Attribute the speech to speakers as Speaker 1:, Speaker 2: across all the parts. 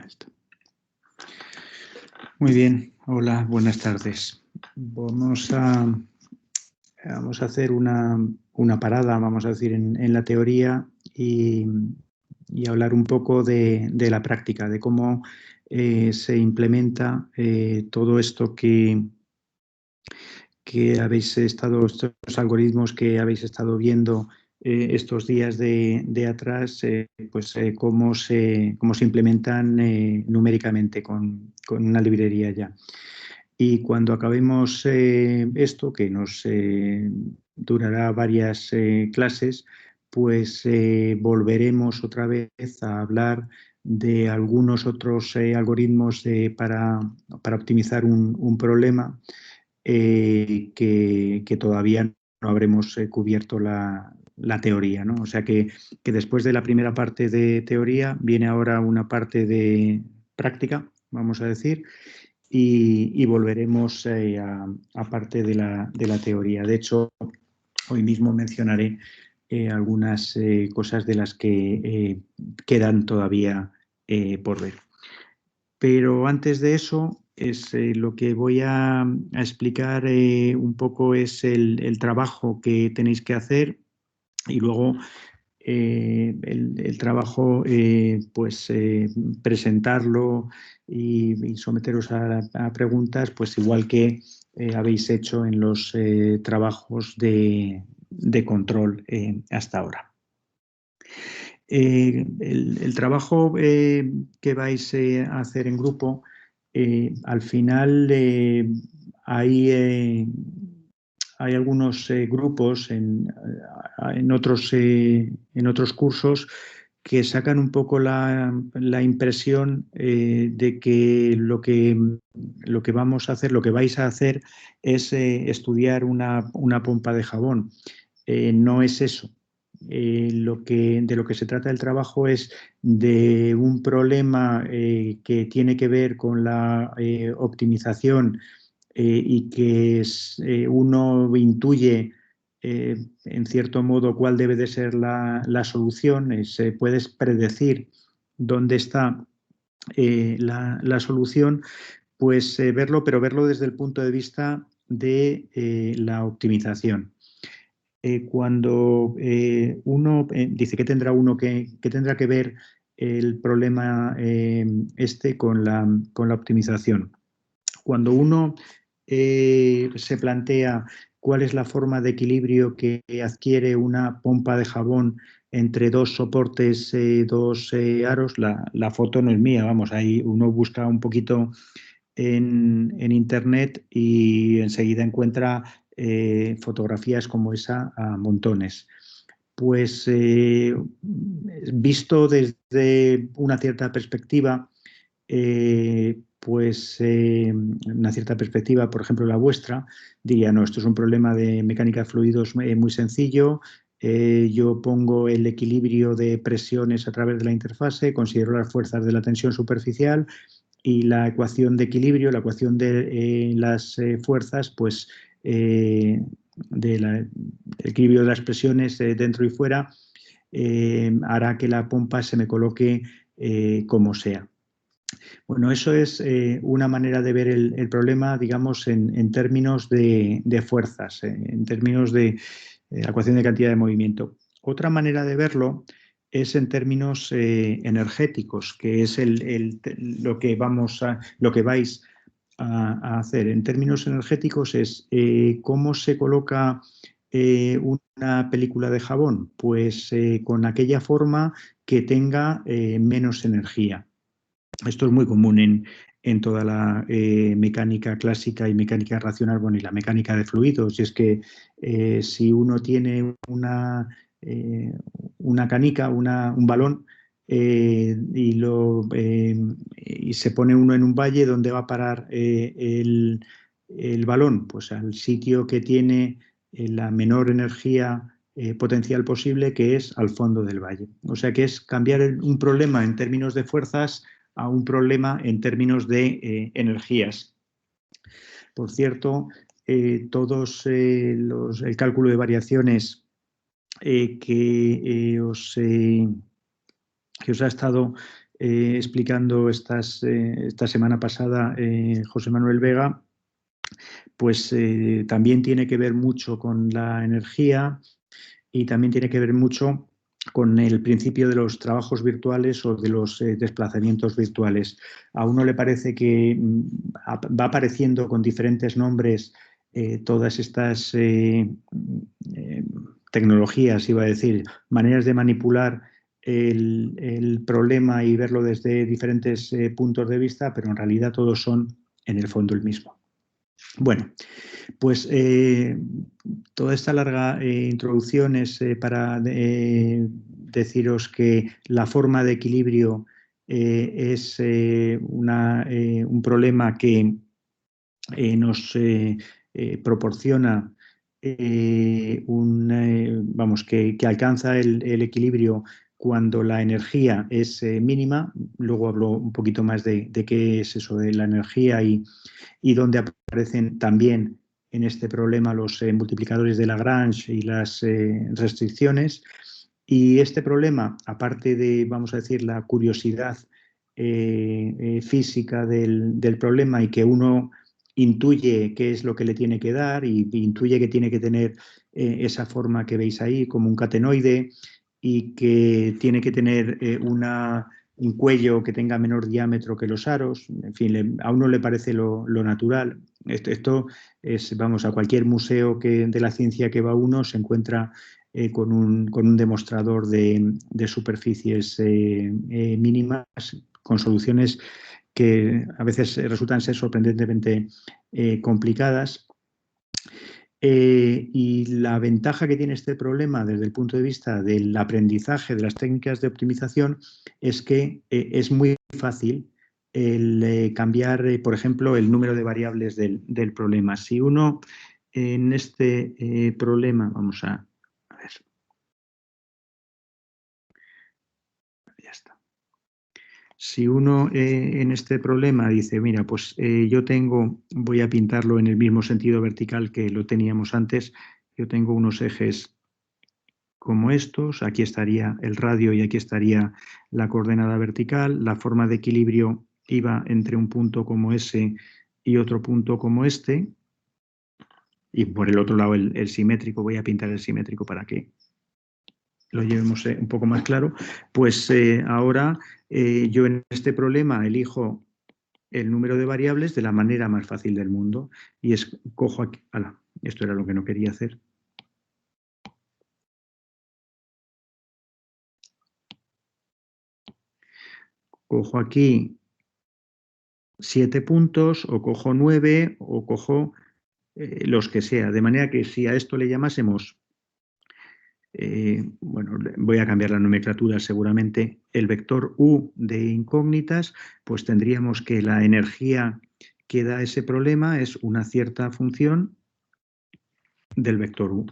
Speaker 1: esto. Muy bien, hola, buenas tardes. Vamos a hacer una parada, vamos a decir, en la teoría y hablar un poco de la práctica, de cómo se implementa todo esto que habéis estado, estos algoritmos que habéis estado viendo estos días de atrás, cómo se implementan numéricamente con una librería ya. Y cuando acabemos esto, que nos durará varias clases, pues volveremos otra vez a hablar de algunos otros algoritmos para optimizar un problema que todavía no habremos cubierto la teoría, ¿no? O sea que después de la primera parte de teoría viene ahora una parte de práctica, vamos a decir, y volveremos a parte de la teoría. De hecho, hoy mismo mencionaré algunas cosas de las que quedan todavía por ver. Pero antes de eso, lo que voy a explicar un poco es el trabajo que tenéis que hacer y luego el trabajo, presentarlo y someteros a preguntas, pues igual que habéis hecho en los trabajos de control hasta ahora. El trabajo que vais a hacer en grupo, al final hay algunos grupos en otros cursos que sacan un poco la impresión de que lo que vamos a hacer, lo que vais a hacer es estudiar una pompa de jabón. No es eso. De lo que se trata el trabajo es de un problema que tiene que ver con la optimización y que uno intuye en cierto modo cuál debe de ser la solución. Puedes predecir dónde está la solución, pues verlo, pero verlo desde el punto de vista de la optimización. Cuando uno dice que tendrá uno que tendrá que ver el problema con la optimización. Cuando uno se plantea cuál es la forma de equilibrio que adquiere una pompa de jabón entre dos soportes, dos aros, la foto no es mía, vamos, ahí uno busca un poquito en internet y enseguida encuentra fotografías como esa a montones. Pues visto desde una cierta perspectiva, una cierta perspectiva, por ejemplo la vuestra, diría, no, esto es un problema de mecánica de fluidos muy sencillo. Yo pongo el equilibrio de presiones a través de la interfase, considero las fuerzas de la tensión superficial y la ecuación de equilibrio, la ecuación de las fuerzas, pues del equilibrio de las presiones dentro y fuera, hará que la pompa se me coloque como sea. Bueno, eso es una manera de ver el problema, digamos, en términos de fuerzas, en términos de la ecuación de cantidad de movimiento. Otra manera de verlo es en términos energéticos, que es lo que vais a hacer. En términos energéticos es cómo se coloca una película de jabón, pues con aquella forma que tenga menos energía. Esto es muy común en toda la mecánica clásica y mecánica racional, bueno, y la mecánica de fluidos. Y es que si uno tiene una canica, un balón, y se pone uno en un valle, ¿dónde va a parar el balón? Pues al sitio que tiene la menor energía potencial posible, que es al fondo del valle. O sea que es cambiar un problema en términos de fuerzas a un problema en términos de energías. Por cierto, todos el cálculo de variaciones que os ha estado explicando esta semana pasada José Manuel Vega, pues también tiene que ver mucho con la energía y también tiene que ver mucho con el principio de los trabajos virtuales o de los desplazamientos virtuales. A uno le parece que va apareciendo con diferentes nombres todas estas tecnologías, iba a decir, maneras de manipular el problema y verlo desde diferentes puntos de vista, pero en realidad todos son en el fondo el mismo. Bueno, pues toda esta larga introducción es para deciros que la forma de equilibrio es un problema que nos proporciona que alcanza el equilibrio cuando la energía es mínima. Luego hablo un poquito más de qué es eso de la energía y dónde aparecen también en este problema los multiplicadores de Lagrange y las restricciones. Y este problema, aparte de, vamos a decir, la curiosidad física del problema y que uno intuye qué es lo que le tiene que dar y intuye que tiene que tener esa forma que veis ahí como un catenoide y que tiene que tener un cuello que tenga menor diámetro que los aros. En fin, a uno le parece lo natural. Esto es, vamos, a cualquier museo de la ciencia que va uno se encuentra con un demostrador de superficies mínimas con soluciones que a veces resultan ser sorprendentemente complicadas. Y la ventaja que tiene este problema desde el punto de vista del aprendizaje de las técnicas de optimización es que es muy fácil el cambiar, por ejemplo, el número de variables del problema. Si uno en este problema, vamos a ver, ya está. Si uno en este problema dice, mira, pues voy a pintarlo en el mismo sentido vertical que lo teníamos antes, yo tengo unos ejes como estos, aquí estaría el radio y aquí estaría la coordenada vertical, la forma de equilibrio iba entre un punto como ese y otro punto como este, y por el otro lado el simétrico, voy a pintar el simétrico para que lo llevemos un poco más claro, pues ahora yo en este problema elijo el número de variables de la manera más fácil del mundo y cojo aquí, esto era lo que no quería hacer. Cojo aquí 7 puntos o cojo 9 o cojo los que sea, de manera que si a esto le llamásemos bueno, voy a cambiar la nomenclatura seguramente, el vector U de incógnitas, pues tendríamos que la energía que da ese problema es una cierta función del vector U.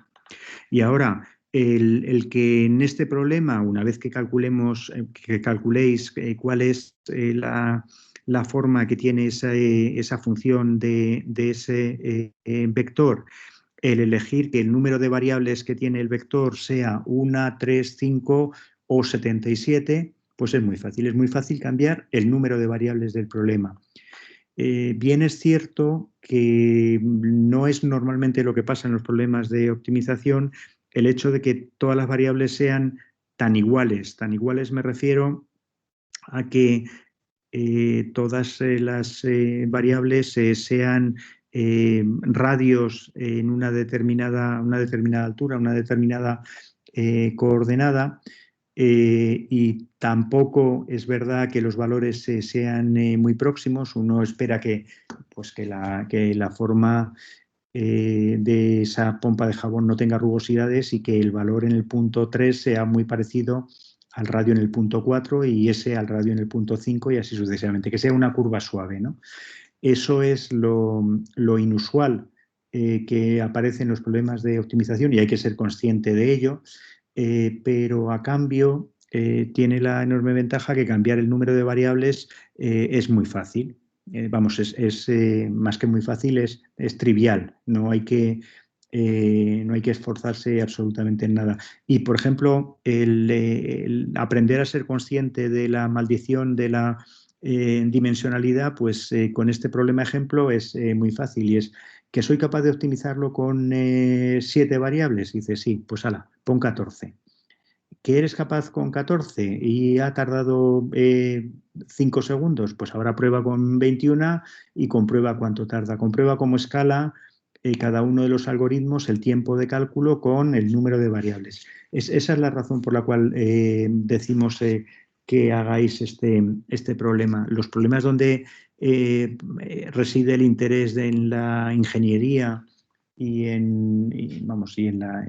Speaker 1: Y ahora, el que en este problema, una vez que calculéis cuál es la forma que tiene esa función de ese vector, el elegir que el número de variables que tiene el vector sea 1, 3, 5 o 77, pues es muy fácil. Es muy fácil cambiar el número de variables del problema. Bien es cierto que no es normalmente lo que pasa en los problemas de optimización el hecho de que todas las variables sean tan iguales. Tan iguales me refiero a que todas las variables sean radios en una determinada altura, una determinada coordenada, y tampoco es verdad que los valores sean muy próximos. Uno espera pues que la forma de esa pompa de jabón no tenga rugosidades y que el valor en el punto 3 sea muy parecido al radio en el punto 4 y ese al radio en el punto 5 y así sucesivamente, que sea una curva suave, ¿no? Eso es lo inusual que aparece en los problemas de optimización y hay que ser consciente de ello, pero a cambio tiene la enorme ventaja que cambiar el número de variables es muy fácil. Vamos, es más que muy fácil, es trivial. No hay que no hay que esforzarse absolutamente en nada. Y, por ejemplo, el aprender a ser consciente de la maldición de la dimensionalidad, pues con este problema ejemplo es muy fácil y es que soy capaz de optimizarlo con 7 variables. Y dice, sí, pues ala, pon 14. ¿Que eres capaz con 14 y ha tardado 5 segundos? Pues ahora prueba con 21 y comprueba cuánto tarda. Comprueba cómo escala cada uno de los algoritmos el tiempo de cálculo con el número de variables. Esa es la razón por la cual decimos que hagáis este problema. Los problemas donde reside el interés en la ingeniería y en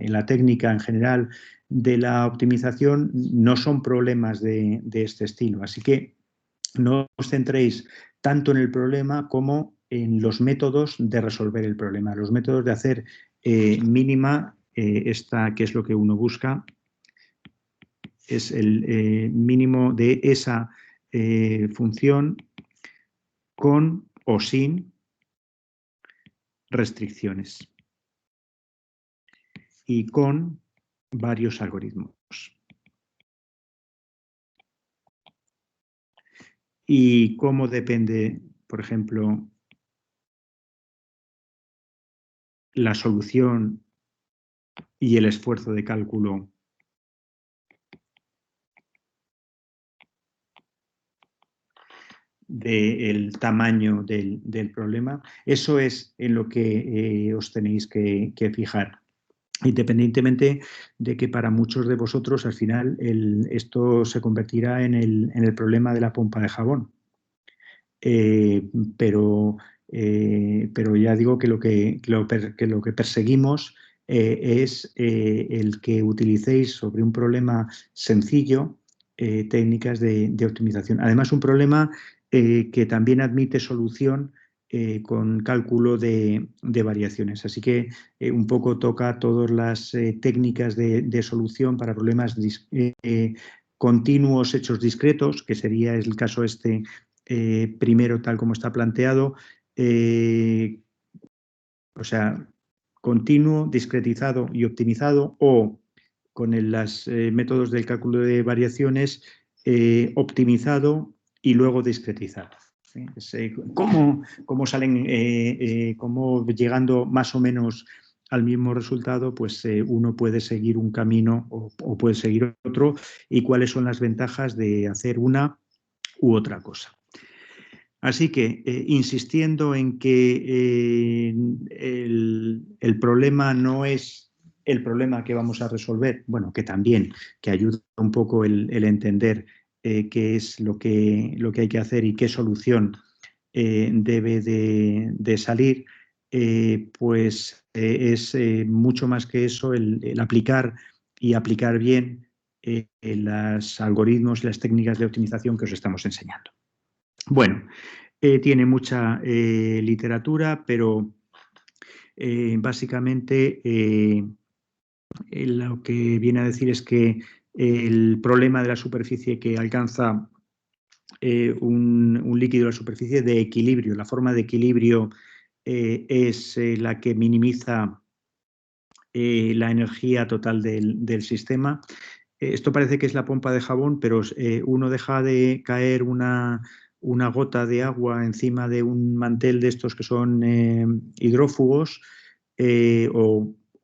Speaker 1: la técnica en general de la optimización no son problemas de este estilo. Así que no os centréis tanto en el problema como en los métodos de resolver el problema, los métodos de hacer mínima esta, que es lo que uno busca, es el mínimo de esa función con o sin restricciones y con varios algoritmos. Y cómo depende, por ejemplo, la solución y el esfuerzo de cálculo del tamaño del problema. Eso es en lo que os tenéis que fijar. Independientemente de que para muchos de vosotros al final esto se convertirá en el problema de la pompa de jabón. Pero ya digo que lo que perseguimos es el que utilicéis sobre un problema sencillo técnicas de optimización. Además, un problema que también admite solución con cálculo de variaciones. Así que un poco toca todas las técnicas de solución para problemas continuos hechos discretos, que sería el caso este primero tal como está planteado, o sea, continuo, discretizado y optimizado, o con los métodos del cálculo de variaciones optimizado y luego discretizado. ¿Sí? ¿Cómo salen, cómo llegando más o menos al mismo resultado, pues uno puede seguir un camino o puede seguir otro, y cuáles son las ventajas de hacer una u otra cosa. Así que, insistiendo en que el problema no es el problema que vamos a resolver, bueno, que también, que ayuda un poco el entender qué es lo que hay que hacer y qué solución debe de salir, pues es mucho más que eso el aplicar y aplicar bien los algoritmos y las técnicas de optimización que os estamos enseñando. Bueno, tiene mucha literatura, pero básicamente lo que viene a decir es que el problema de la superficie que alcanza un líquido de la superficie de equilibrio, la forma de equilibrio es la que minimiza la energía total del sistema. Esto parece que es la pompa de jabón, pero uno deja de caer una gota de agua encima de un mantel de estos que son hidrófugos,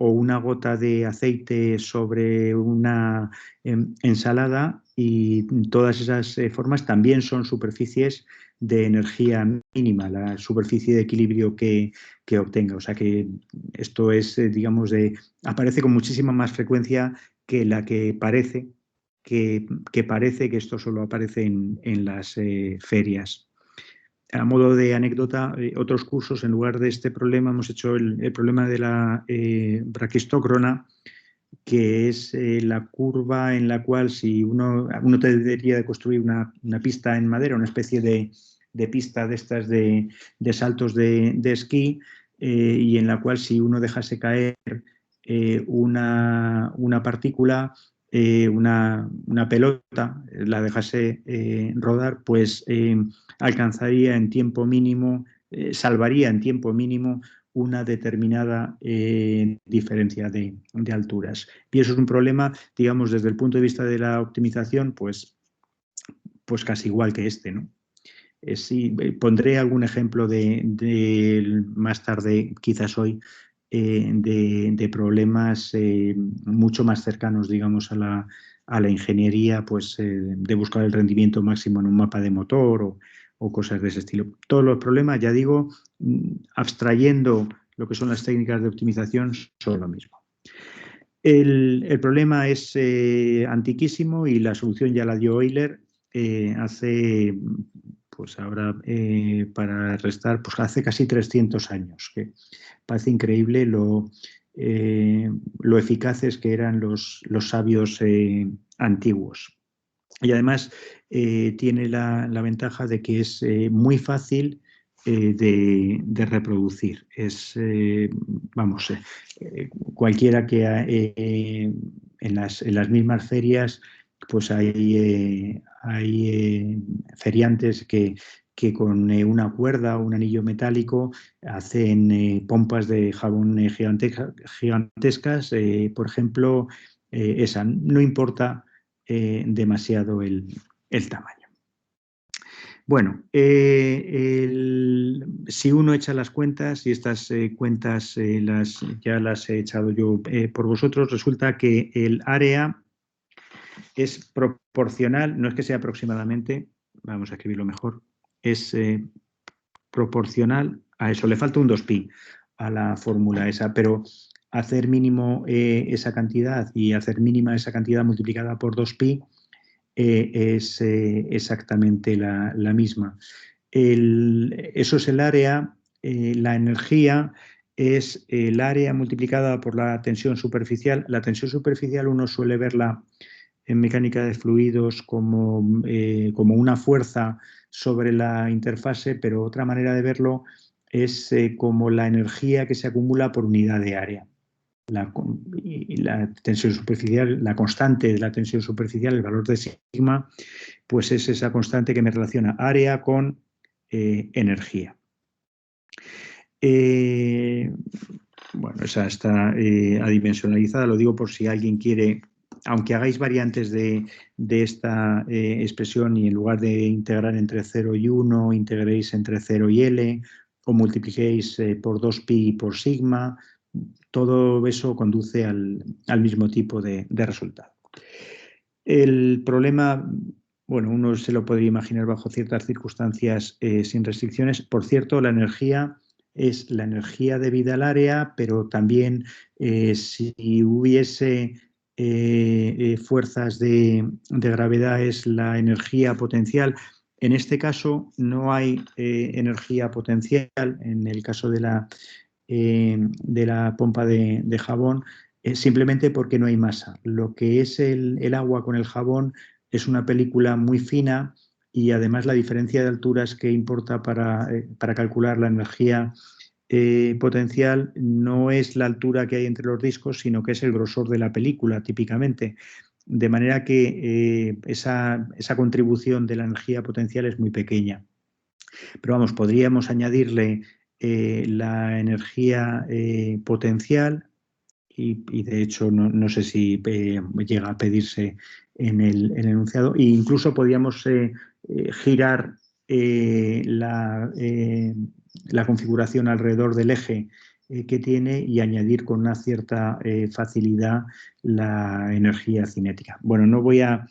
Speaker 1: o una gota de aceite sobre una ensalada, y todas esas formas también son superficies de energía mínima, la superficie de equilibrio que obtenga. O sea que esto es, digamos, aparece con muchísima más frecuencia que la que parece que esto solo aparece en las ferias. A modo de anécdota, otros cursos, en lugar de este problema, hemos hecho el problema de la braquistócrona, que es la curva en la cual si uno debería de construir una pista en madera, una especie de pista de estas de saltos de esquí, y en la cual si uno dejase caer una partícula, una pelota, la dejase rodar, pues alcanzaría en tiempo mínimo, salvaría en tiempo mínimo una determinada diferencia de alturas. Y eso es un problema, digamos, desde el punto de vista de la optimización, pues casi igual que este, ¿no? Sí, pondré algún ejemplo más tarde, quizás hoy, de problemas mucho más cercanos, digamos, a la ingeniería, pues de buscar el rendimiento máximo en un mapa de motor o cosas de ese estilo. Todos los problemas, ya digo, abstrayendo lo que son las técnicas de optimización, son lo mismo. El problema es antiquísimo y la solución ya la dio Euler hace, pues ahora para restar, pues hace casi 300 años, que parece increíble lo eficaces que eran los sabios antiguos. Y además tiene la ventaja de que es muy fácil de reproducir. Es, vamos, cualquiera que en las mismas ferias, pues hay feriantes que con una cuerda o un anillo metálico hacen pompas de jabón gigantescas. Por ejemplo, esa. No importa demasiado el tamaño. Bueno, si uno echa las cuentas, y estas cuentas ya las he echado yo por vosotros, resulta que el área es proporcional, no es que sea aproximadamente, vamos a escribirlo mejor, es proporcional a eso. Le falta un 2pi a la fórmula esa, pero hacer mínimo esa cantidad y hacer mínima esa cantidad multiplicada por 2pi es exactamente la misma. Eso es el área, la energía es el área multiplicada por la tensión superficial. La tensión superficial uno suele verla en mecánica de fluidos como una fuerza sobre la interfase, pero otra manera de verlo es como la energía que se acumula por unidad de área. La tensión superficial, la constante de la tensión superficial, el valor de sigma, pues es esa constante que me relaciona área con energía. Bueno, esa está adimensionalizada, lo digo por si alguien quiere, aunque hagáis variantes de esta expresión y en lugar de integrar entre 0 y 1, integréis entre 0 y L, o multipliquéis por 2pi y por sigma, todo eso conduce al mismo tipo de resultado. El problema, bueno, uno se lo podría imaginar bajo ciertas circunstancias sin restricciones. Por cierto, la energía es la energía debida al área, pero también si hubiese fuerzas de gravedad es la energía potencial. En este caso no hay energía potencial, en el caso de la pompa de jabón, simplemente porque no hay masa. Lo que es el agua con el jabón es una película muy fina y además la diferencia de alturas que importa para calcular la energía potencial no es la altura que hay entre los discos, sino que es el grosor de la película, típicamente. De manera que esa contribución de la energía potencial es muy pequeña. Pero vamos, podríamos añadirle la energía potencial y de hecho no sé si llega a pedirse en el enunciado. E incluso podríamos girar la configuración alrededor del eje que tiene y añadir con una cierta facilidad la energía cinética. Bueno, no voy a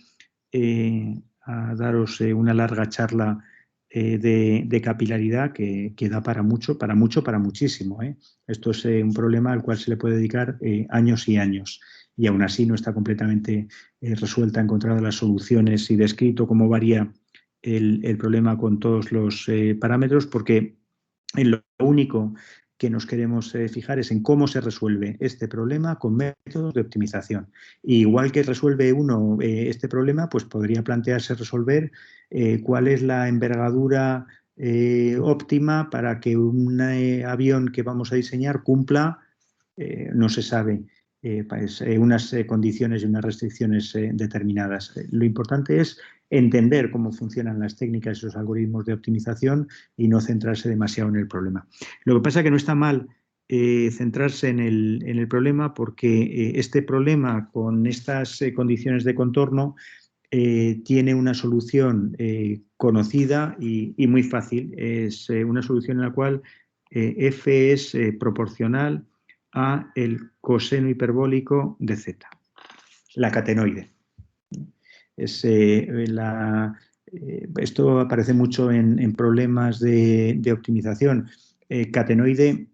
Speaker 1: daros una larga charla de capilaridad que da para mucho, para muchísimo. Esto es un problema al cual se le puede dedicar años y años y aún así no está completamente resuelta, encontrado las soluciones y descrito cómo varía el problema con todos los parámetros, porque en lo único que nos queremos fijar es en cómo se resuelve este problema con métodos de optimización. Y igual que resuelve uno este problema, pues podría plantearse resolver cuál es la envergadura óptima para que un avión que vamos a diseñar cumpla, no se sabe, pues, unas condiciones y unas restricciones determinadas. Lo importante es entender cómo funcionan las técnicas y los algoritmos de optimización y no centrarse demasiado en el problema. Lo que pasa es que no está mal centrarse en el problema, porque este problema con estas condiciones de contorno tiene una solución conocida y muy fácil. Es una solución en la cual f es proporcional a el coseno hiperbólico de z, la catenoide. Esto aparece mucho en problemas de optimización. Catenoide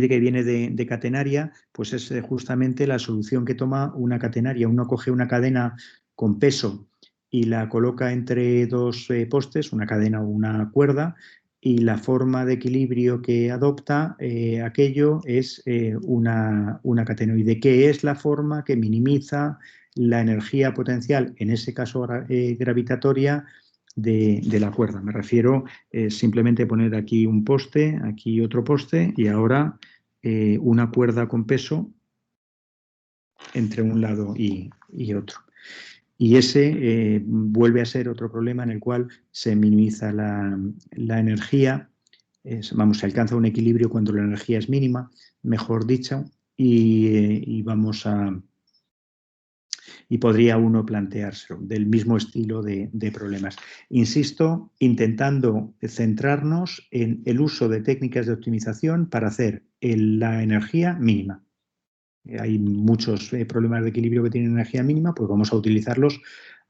Speaker 1: que viene de catenaria, pues es justamente la solución que toma una catenaria. Uno coge una cadena con peso y la coloca entre dos postes, una cadena o una cuerda, y la forma de equilibrio que adopta aquello es una catenoide, que es la forma que minimiza la energía potencial, en ese caso gravitatoria, de la cuerda. Me refiero simplemente poner aquí un poste, aquí otro poste y ahora una cuerda con peso entre un lado y otro. Y ese vuelve a ser otro problema en el cual se minimiza la energía, se alcanza un equilibrio cuando la energía es mínima, mejor dicho, y vamos a... Y podría uno planteárselo del mismo estilo de problemas. Insisto, intentando centrarnos en el uso de técnicas de optimización para hacer la energía mínima. Hay muchos problemas de equilibrio que tienen energía mínima, pues vamos a utilizarlos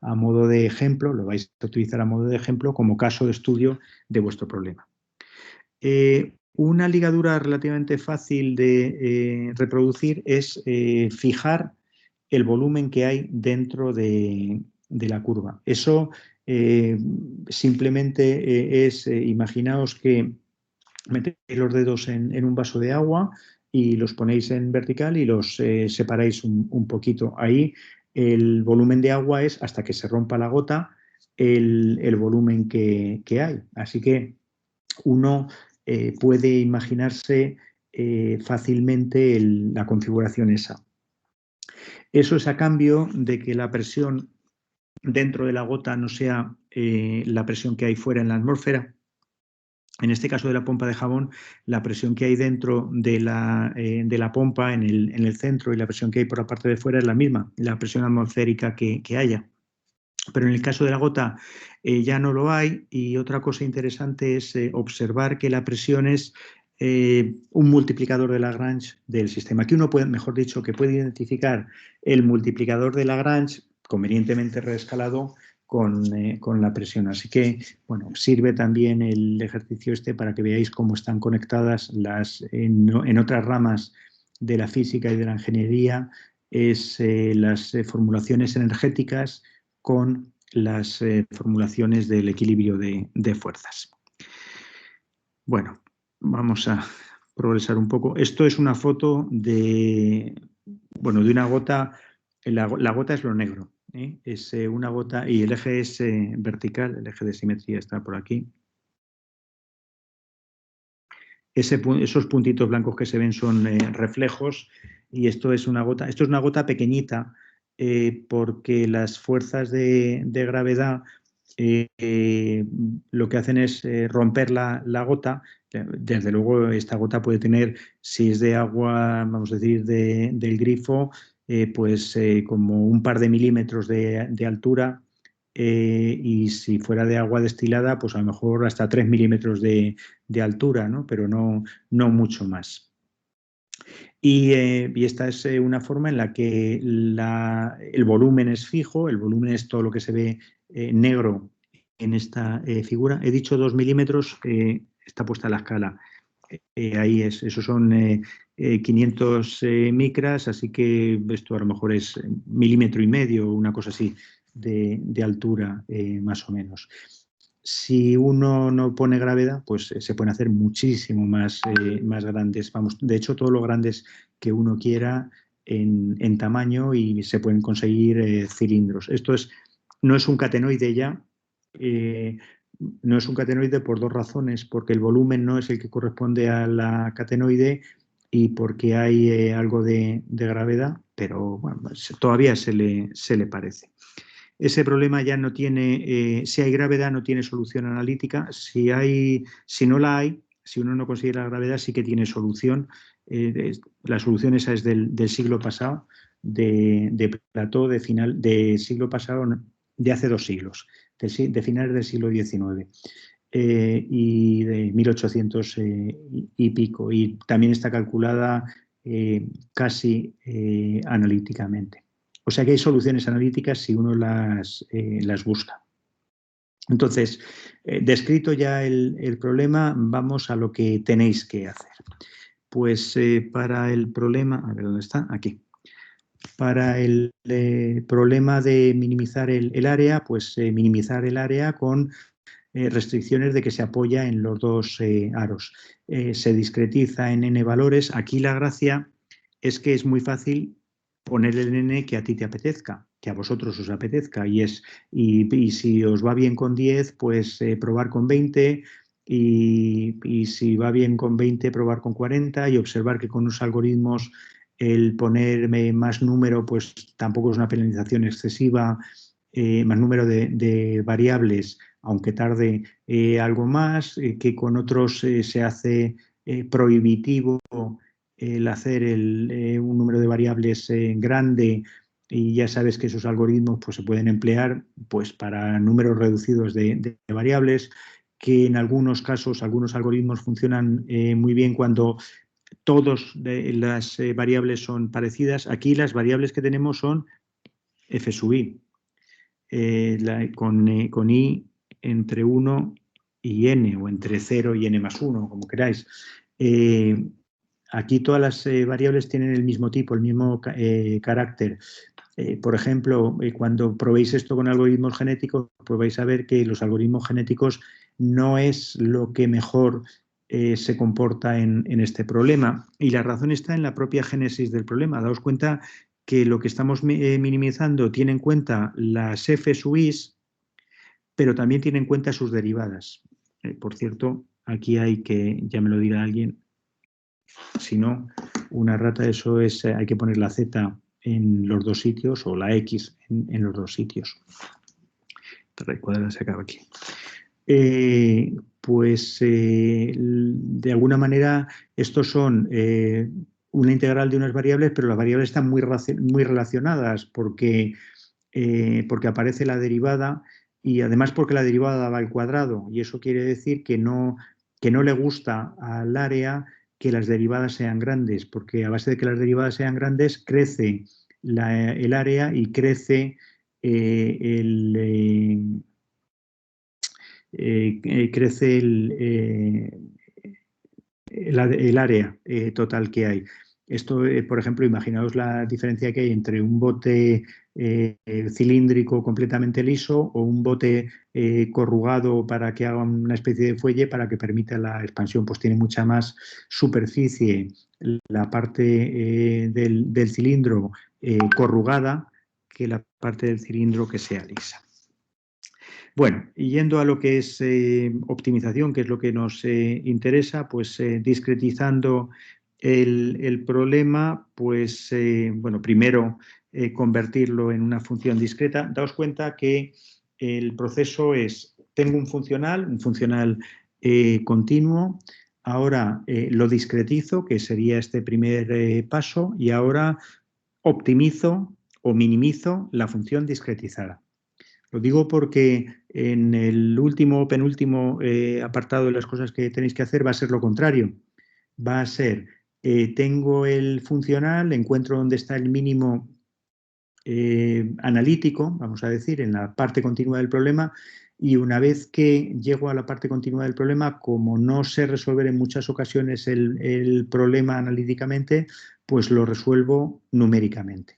Speaker 1: a modo de ejemplo, lo vais a utilizar a modo de ejemplo como caso de estudio de vuestro problema. Una ligadura relativamente fácil de reproducir es fijar el volumen que hay dentro de la curva. Eso simplemente es, imaginaos que metéis los dedos en un vaso de agua y los ponéis en vertical y los separáis un poquito. Ahí el volumen de agua es, hasta que se rompa la gota, el volumen que hay. Así que uno puede imaginarse fácilmente la configuración esa. Eso es a cambio de que la presión dentro de la gota no sea la presión que hay fuera en la atmósfera. En este caso de la pompa de jabón, la presión que hay dentro de la pompa en el centro y la presión que hay por la parte de fuera es la misma, la presión atmosférica que haya. Pero en el caso de la gota ya no lo hay, y otra cosa interesante es observar que la presión es un multiplicador de Lagrange del sistema. Aquí uno puede, mejor dicho, que puede identificar el multiplicador de Lagrange convenientemente reescalado con la presión. Así que, bueno, sirve también el ejercicio este para que veáis cómo están conectadas en otras ramas de la física y de la ingeniería, las formulaciones energéticas con las formulaciones del equilibrio de fuerzas. Bueno, vamos a progresar un poco. Esto es una foto de una gota. La gota es lo negro, ¿eh? Es una gota y el eje es vertical, el eje de simetría está por aquí. Esos puntitos blancos que se ven son reflejos, y esto es una gota. Esto es una gota pequeñita porque las fuerzas de gravedad lo que hacen es romper la gota. Desde luego esta gota puede tener, si es de agua, vamos a decir, del grifo, pues como un par de milímetros de altura, y si fuera de agua destilada, pues a lo mejor hasta 3 milímetros de altura, ¿no? Pero no mucho más. Y esta es una forma en la que el volumen es fijo, el volumen es todo lo que se ve negro en esta figura. He dicho 2 milímetros, está puesta la escala. Ahí esos son 500 micras, así que esto a lo mejor es 1,5 milímetros, una cosa así de altura, más o menos. Si uno no pone gravedad, pues se pueden hacer muchísimo más grandes. Vamos, de hecho, todo lo grandes que uno quiera en tamaño, y se pueden conseguir cilindros. Esto no es un catenoide ya. No es un catenoide por dos razones: porque el volumen no es el que corresponde a la catenoide y porque hay algo de gravedad, pero bueno, todavía se le parece. Ese problema ya no tiene, si hay gravedad no tiene solución analítica. Si no la hay, si uno no consigue la gravedad, sí que tiene solución. La solución esa es del siglo pasado, de Plató, de siglo pasado, de hace 2 siglos, de finales del siglo XIX. Y de 1800 y pico. Y también está calculada casi analíticamente. O sea que hay soluciones analíticas si uno las busca. Entonces, descrito ya el problema, vamos a lo que tenéis que hacer. Pues para el problema, a ver dónde está, aquí. Para el problema de minimizar el área, pues minimizar el área con restricciones de que se apoya en los dos aros. Se discretiza en n valores. Aquí la gracia es que es muy fácil poner el n que a ti te apetezca, que a vosotros os apetezca. Y si os va bien con 10, pues probar con 20. Y si va bien con 20, probar con 40 y observar que con los algoritmos el ponerme más número pues tampoco es una penalización excesiva, más número de variables, aunque tarde algo más, que con otros se hace prohibitivo el hacer un número de variables grande, y ya sabes que esos algoritmos pues, se pueden emplear pues, para números reducidos de variables, que en algunos casos algunos algoritmos funcionan muy bien cuando todas las variables son parecidas. Aquí las variables que tenemos son f sub i, con i entre 1 y n, o entre 0 y n más 1, como queráis. Aquí todas las variables tienen el mismo tipo, el mismo carácter. Por ejemplo, cuando probéis esto con algoritmos genéticos, pues vais a ver que los algoritmos genéticos no es lo que mejor se comporta en este problema. Y la razón está en la propia génesis del problema. Daos cuenta que lo que estamos minimizando tiene en cuenta las f sub i's, pero también tiene en cuenta sus derivadas. Por cierto, aquí hay que, ya me lo dirá alguien, si no, una rata, eso es, hay que poner la z en los dos sitios, o la x en los dos sitios. El cuadrado se acaba aquí. Pues de alguna manera estos son una integral de unas variables, pero las variables están muy relacionadas porque aparece la derivada, y además porque la derivada va al cuadrado, y eso quiere decir que no le gusta al área que las derivadas sean grandes, porque a base de que las derivadas sean grandes crece el área y crece crece el área total que hay. Esto, por ejemplo, imaginaos la diferencia que hay entre un bote cilíndrico completamente liso o un bote corrugado para que haga una especie de fuelle para que permita la expansión. Pues tiene mucha más superficie la parte del cilindro corrugada que la parte del cilindro que sea lisa. Bueno, y yendo a lo que es optimización, que es lo que nos interesa, pues discretizando el problema, pues bueno, primero convertirlo en una función discreta. Daos cuenta que el proceso es, tengo un funcional continuo, ahora lo discretizo, que sería este primer paso, y ahora optimizo o minimizo la función discretizada. Lo digo porque en el último, penúltimo apartado de las cosas que tenéis que hacer va a ser lo contrario. Va a ser, tengo el funcional, encuentro dónde está el mínimo analítico, vamos a decir, en la parte continua del problema, y una vez que llego a la parte continua del problema, como no sé resolver en muchas ocasiones el problema analíticamente, pues lo resuelvo numéricamente.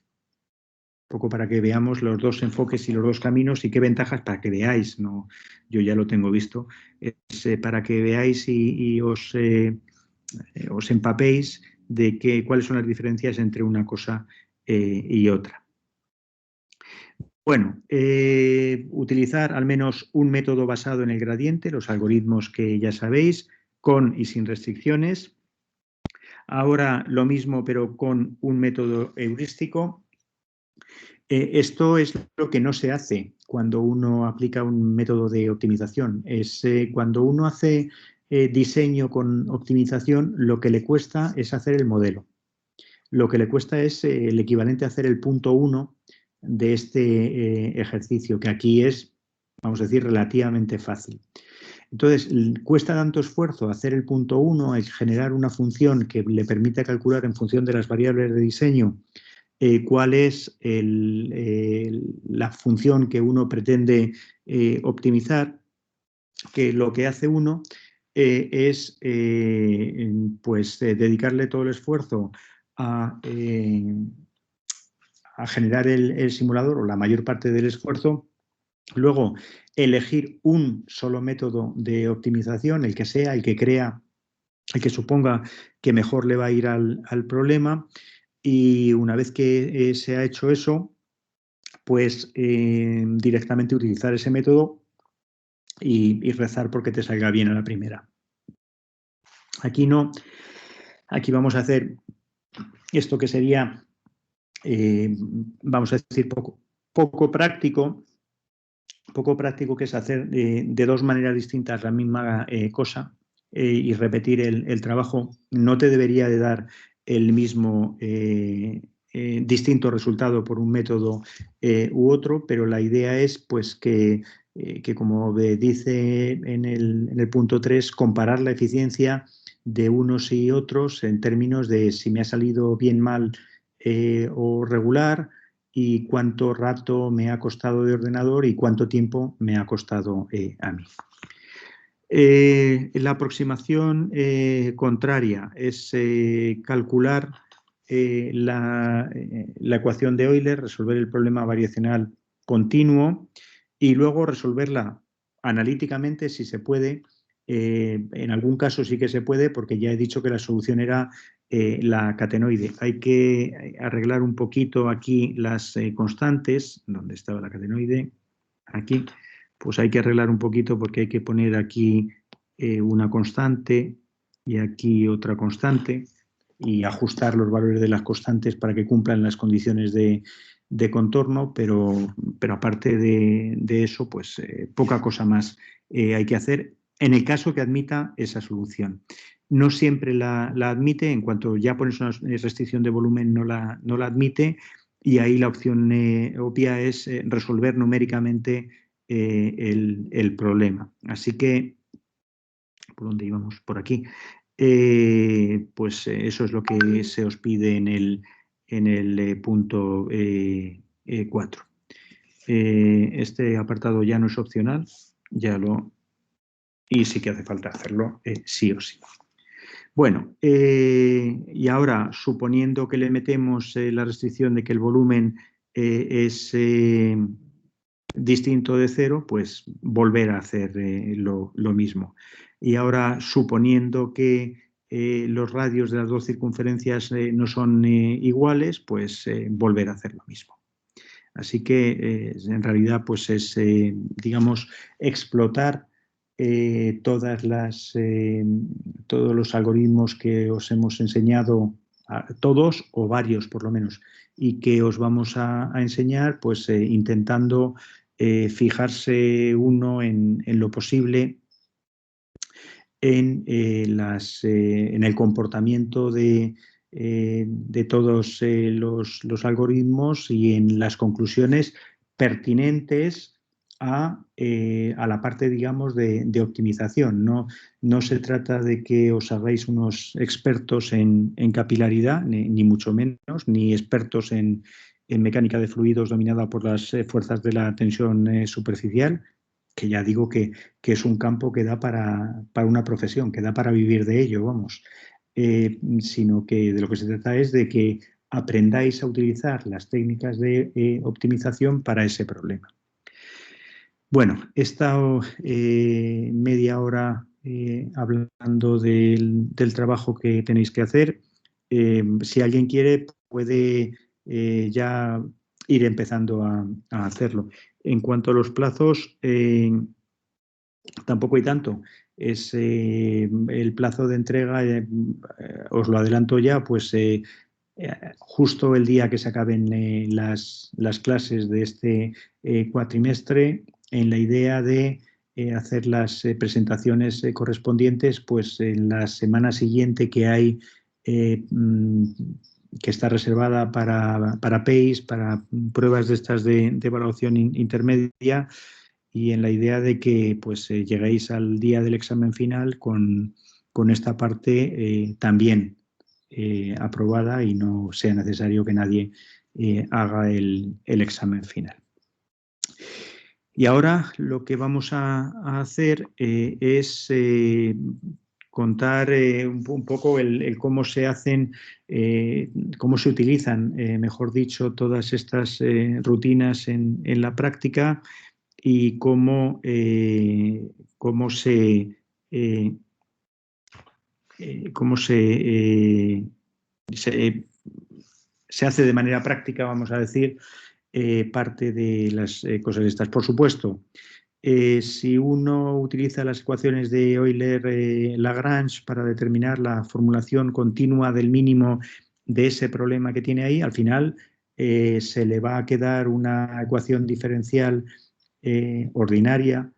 Speaker 1: Un poco para que veamos los dos enfoques y los dos caminos y qué ventajas, para que veáis, no, yo ya lo tengo visto, es para que veáis y os empapéis de cuáles son las diferencias entre una cosa y otra. Bueno, utilizar al menos un método basado en el gradiente, los algoritmos que ya sabéis, con y sin restricciones. Ahora lo mismo, pero con un método heurístico. Esto es lo que no se hace cuando uno aplica un método de optimización. Es cuando uno hace diseño con optimización, lo que le cuesta es hacer el modelo. Lo que le cuesta es el equivalente a hacer el punto 1 de este ejercicio, que aquí es, vamos a decir, relativamente fácil. Entonces, cuesta tanto esfuerzo hacer el punto 1, es generar una función que le permita calcular en función de las variables de diseño cuál es la función que uno pretende optimizar, que lo que hace uno es pues dedicarle todo el esfuerzo a generar el simulador, o la mayor parte del esfuerzo. Luego, elegir un solo método de optimización, el que sea, el que crea, el que suponga que mejor le va a ir al problema. Y una vez que se ha hecho eso, pues directamente utilizar ese método y rezar porque te salga bien a la primera. Aquí no. Aquí vamos a hacer esto que sería, vamos a decir, poco práctico, que es hacer de dos maneras distintas la misma cosa y repetir el trabajo. No te debería de dar el mismo distinto resultado por un método u otro, pero la idea es pues que como dice en el punto 3, comparar la eficiencia de unos y otros en términos de si me ha salido bien, mal o regular, y cuánto rato me ha costado de ordenador y cuánto tiempo me ha costado a mí. La aproximación contraria es calcular la ecuación de Euler, resolver el problema variacional continuo y luego resolverla analíticamente si se puede. En algún caso sí que se puede, porque ya he dicho que la solución era la catenoide. Hay que arreglar un poquito aquí las constantes. ¿Dónde estaba la catenoide? Aquí. Pues hay que arreglar un poquito porque hay que poner aquí una constante y aquí otra constante y ajustar los valores de las constantes para que cumplan las condiciones de contorno, pero aparte de eso, pues poca cosa más hay que hacer en el caso que admita esa solución. No siempre la admite, en cuanto ya pones una restricción de volumen no la admite, y ahí la opción obvia es resolver numéricamente el problema. Así que, ¿por dónde íbamos? Por aquí. Pues eso es lo que se os pide en el punto 4. Este apartado ya no es opcional, y sí que hace falta hacerlo sí o sí. Bueno, y ahora, suponiendo que le metemos la restricción de que el volumen es distinto de 0, pues volver a hacer lo mismo. Y ahora, suponiendo que los radios de las dos circunferencias no son iguales, pues volver a hacer lo mismo. Así que en realidad pues es, digamos, explotar todos los algoritmos que os hemos enseñado, todos o varios por lo menos, y que os vamos a enseñar, pues intentando fijarse uno en lo posible en el comportamiento de todos los algoritmos y en las conclusiones pertinentes a la parte, digamos, de optimización. No se trata de que os hagáis unos expertos en capilaridad, ni mucho menos, ni expertos en mecánica de fluidos dominada por las fuerzas de la tensión superficial, que ya digo que es un campo que da para una profesión, que da para vivir de ello, vamos. Sino que de lo que se trata es de que aprendáis a utilizar las técnicas de optimización para ese problema. Bueno, he estado media hora hablando del trabajo que tenéis que hacer. Si alguien quiere, puede ya ir empezando a hacerlo. En cuanto a los plazos, tampoco hay tanto. Es el plazo de entrega, os lo adelanto ya, pues justo el día que se acaben las clases de este cuatrimestre, en la idea de hacer las presentaciones correspondientes, pues en la semana siguiente que hay, que está reservada para PACE, para pruebas de estas de evaluación intermedia, y en la idea de que pues lleguéis al día del examen final con esta parte también aprobada y no sea necesario que nadie haga el examen final. Y ahora lo que vamos a hacer es contar un poco el cómo se hacen, cómo se utilizan, mejor dicho, todas estas rutinas en la práctica y cómo se, se hace de manera práctica, vamos a decir, parte de las cosas estas. Por supuesto, si uno utiliza las ecuaciones de Euler-Lagrange para determinar la formulación continua del mínimo de ese problema que tiene ahí, al final se le va a quedar una ecuación diferencial ordinaria.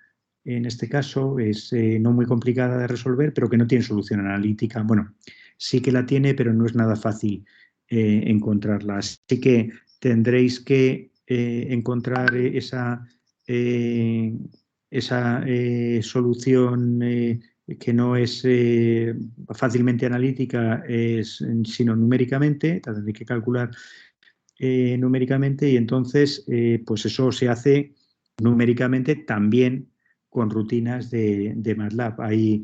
Speaker 1: En este caso es no muy complicada de resolver, pero que no tiene solución analítica. Bueno, sí que la tiene, pero no es nada fácil encontrarla. Así que tendréis que encontrar esa solución que no es fácilmente analítica, sino numéricamente. Tendréis que calcular numéricamente, y entonces pues eso se hace numéricamente también con rutinas de MATLAB. Hay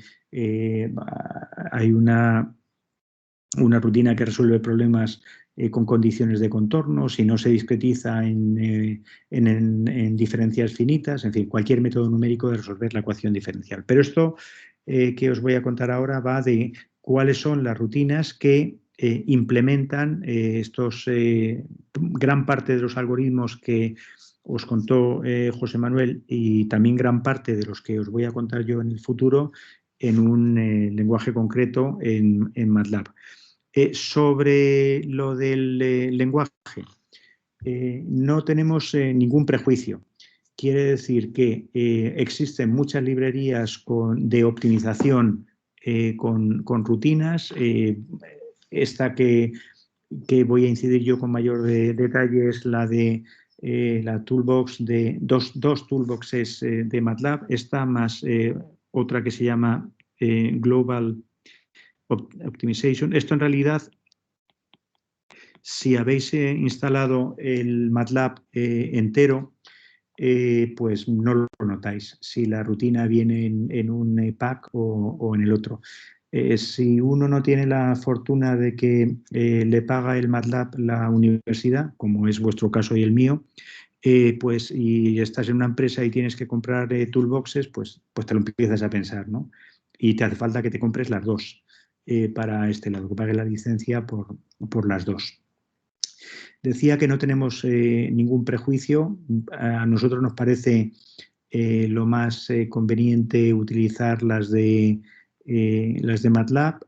Speaker 1: una rutina que resuelve problemas con condiciones de contorno, si no se discretiza en diferencias finitas, en fin, cualquier método numérico de resolver la ecuación diferencial. Pero esto que os voy a contar ahora va de cuáles son las rutinas que implementan gran parte de los algoritmos que os contó José Manuel, y también gran parte de los que os voy a contar yo en el futuro, en un lenguaje concreto en MATLAB. Sobre lo del lenguaje, no tenemos ningún prejuicio. Quiere decir que existen muchas librerías de optimización con rutinas. Esta que voy a incidir yo con mayor detalle es la de la toolbox de dos toolboxes de MATLAB. Esta más otra que se llama Global Optimization. Esto en realidad, si habéis instalado el MATLAB entero, pues no lo notáis si la rutina viene en un pack o en el otro. Si uno no tiene la fortuna de que le paga el MATLAB la universidad, como es vuestro caso y el mío, pues y estás en una empresa y tienes que comprar toolboxes, pues te lo empiezas a pensar, ¿no? Y te hace falta que te compres las dos para este lado, que pague la licencia por las dos. Decía que no tenemos ningún prejuicio. A nosotros nos parece lo más conveniente utilizar las de MATLAB,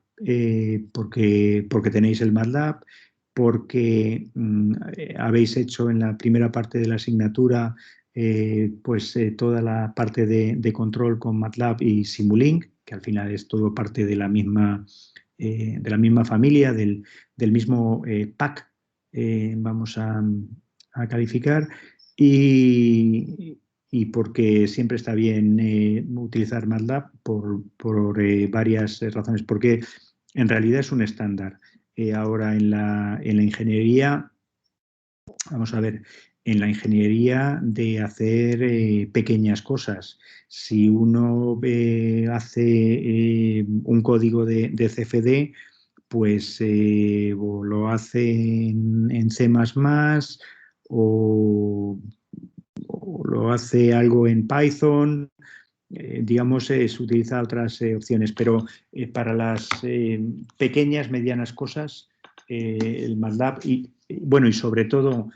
Speaker 1: porque tenéis el MATLAB, porque habéis hecho en la primera parte de la asignatura toda la parte de control con MATLAB y Simulink, que al final es todo parte de la misma familia, del mismo pack. Vamos a calificar, y porque siempre está bien utilizar MATLAB por varias razones, porque en realidad es un estándar. Ahora en la ingeniería, vamos a ver, en la ingeniería de hacer pequeñas cosas, si uno hace un código de CFD, pues o lo hace en C++ o lo hace algo en Python, digamos, se utiliza otras opciones, pero para las pequeñas, medianas cosas, el MATLAB bueno, y sobre todo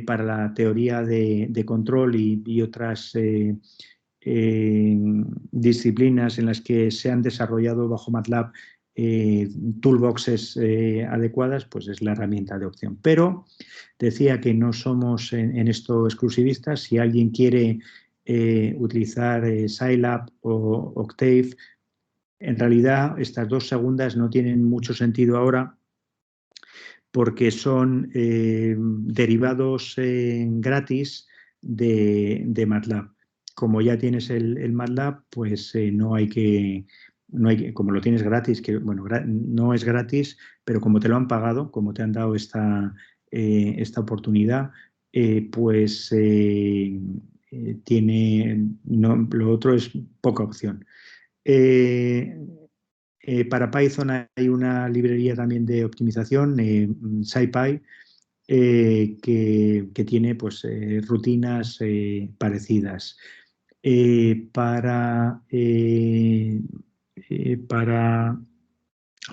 Speaker 1: para la teoría de control y otras disciplinas en las que se han desarrollado bajo MATLAB toolboxes adecuadas, pues es la herramienta de opción. Pero decía que no somos en esto exclusivistas. Si alguien quiere utilizar Scilab o Octave. En realidad, estas dos segundas no tienen mucho sentido ahora porque son derivados gratis de MATLAB. Como ya tienes el MATLAB, pues no hay que, como lo tienes gratis, que bueno, no es gratis, pero como te lo han pagado, como te han dado esta oportunidad, pues lo otro es poca opción. Para Python hay una librería también de optimización, SciPy, que tiene pues, rutinas parecidas.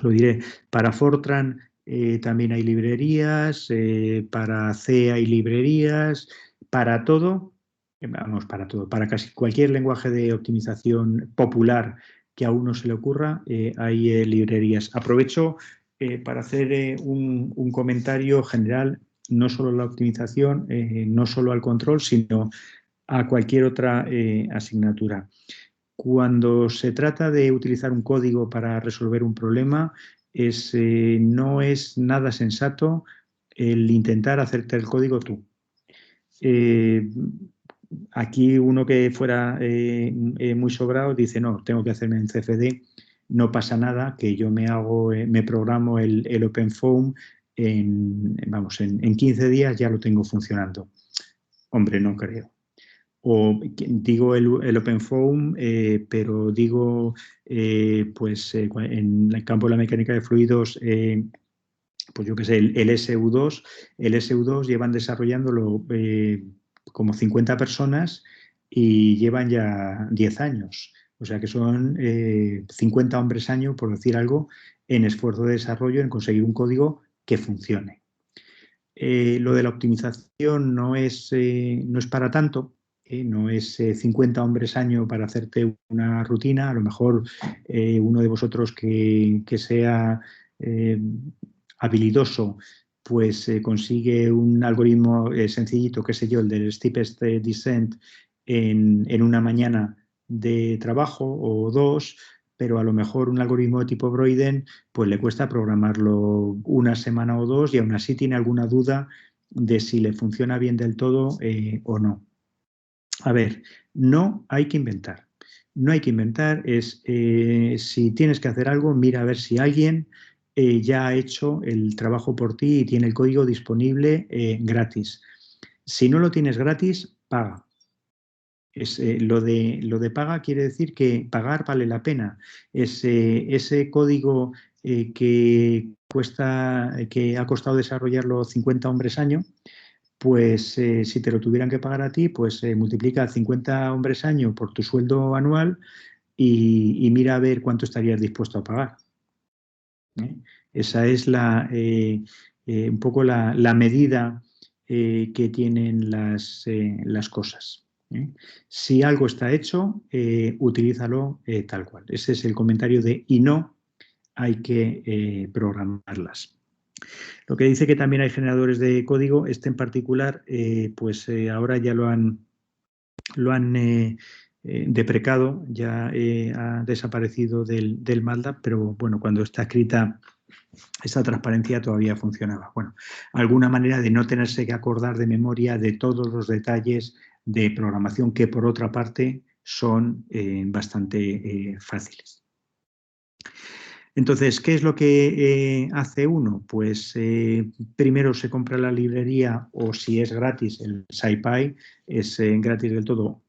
Speaker 1: Lo diré, para Fortran también hay librerías, para C hay librerías, para todo, vamos, para todo, para casi cualquier lenguaje de optimización popular que a uno se le ocurra, hay librerías. Aprovecho para hacer un comentario general, no solo a la optimización, no solo al control, sino a cualquier otra asignatura. Cuando se trata de utilizar un código para resolver un problema, no es nada sensato el intentar hacerte el código tú. Aquí uno que fuera muy sobrado dice, no, tengo que hacerme en CFD, no pasa nada, que yo me programo el OpenFOAM en 15 días ya lo tengo funcionando. Hombre, no creo. O digo el OpenFOAM, pero digo, pues en el campo de la mecánica de fluidos, pues yo qué sé, el SU2, el SU2 llevan desarrollándolo como 50 personas y llevan ya 10 años. O sea que son 50 hombres año, por decir algo, en esfuerzo de desarrollo, en conseguir un código que funcione. Lo de la optimización no es para tanto, no es 50 hombres año para hacerte una rutina. A lo mejor uno de vosotros que sea habilidoso, pues consigue un algoritmo sencillito, qué sé yo, el del steepest descent en una mañana de trabajo o dos, pero a lo mejor un algoritmo de tipo Broiden pues le cuesta programarlo una semana o dos y aún así tiene alguna duda de si le funciona bien del todo o no. A ver, no hay que inventar. No hay que inventar, si tienes que hacer algo, mira a ver si alguien ya ha hecho el trabajo por ti y tiene el código disponible gratis. Si no lo tienes gratis, paga. Lo de paga quiere decir que pagar vale la pena. Ese código que ha costado desarrollarlo 50 hombres año, pues si te lo tuvieran que pagar a ti, pues multiplica 50 hombres año por tu sueldo anual y mira a ver cuánto estarías dispuesto a pagar. Esa es un poco la medida que tienen las cosas. Si algo está hecho, utilízalo tal cual. Ese es el comentario de y no hay que programarlas. Lo que dice que también hay generadores de código, este en particular, pues ahora ya lo han deprecado, ya ha desaparecido del MATLAB, pero bueno, cuando está escrita esa transparencia todavía funcionaba. Bueno, alguna manera de no tenerse que acordar de memoria de todos los detalles de programación que, por otra parte, son bastante fáciles. Entonces, ¿qué es lo que hace uno? Pues primero se compra la librería o si es gratis, el SciPy es gratis del todo,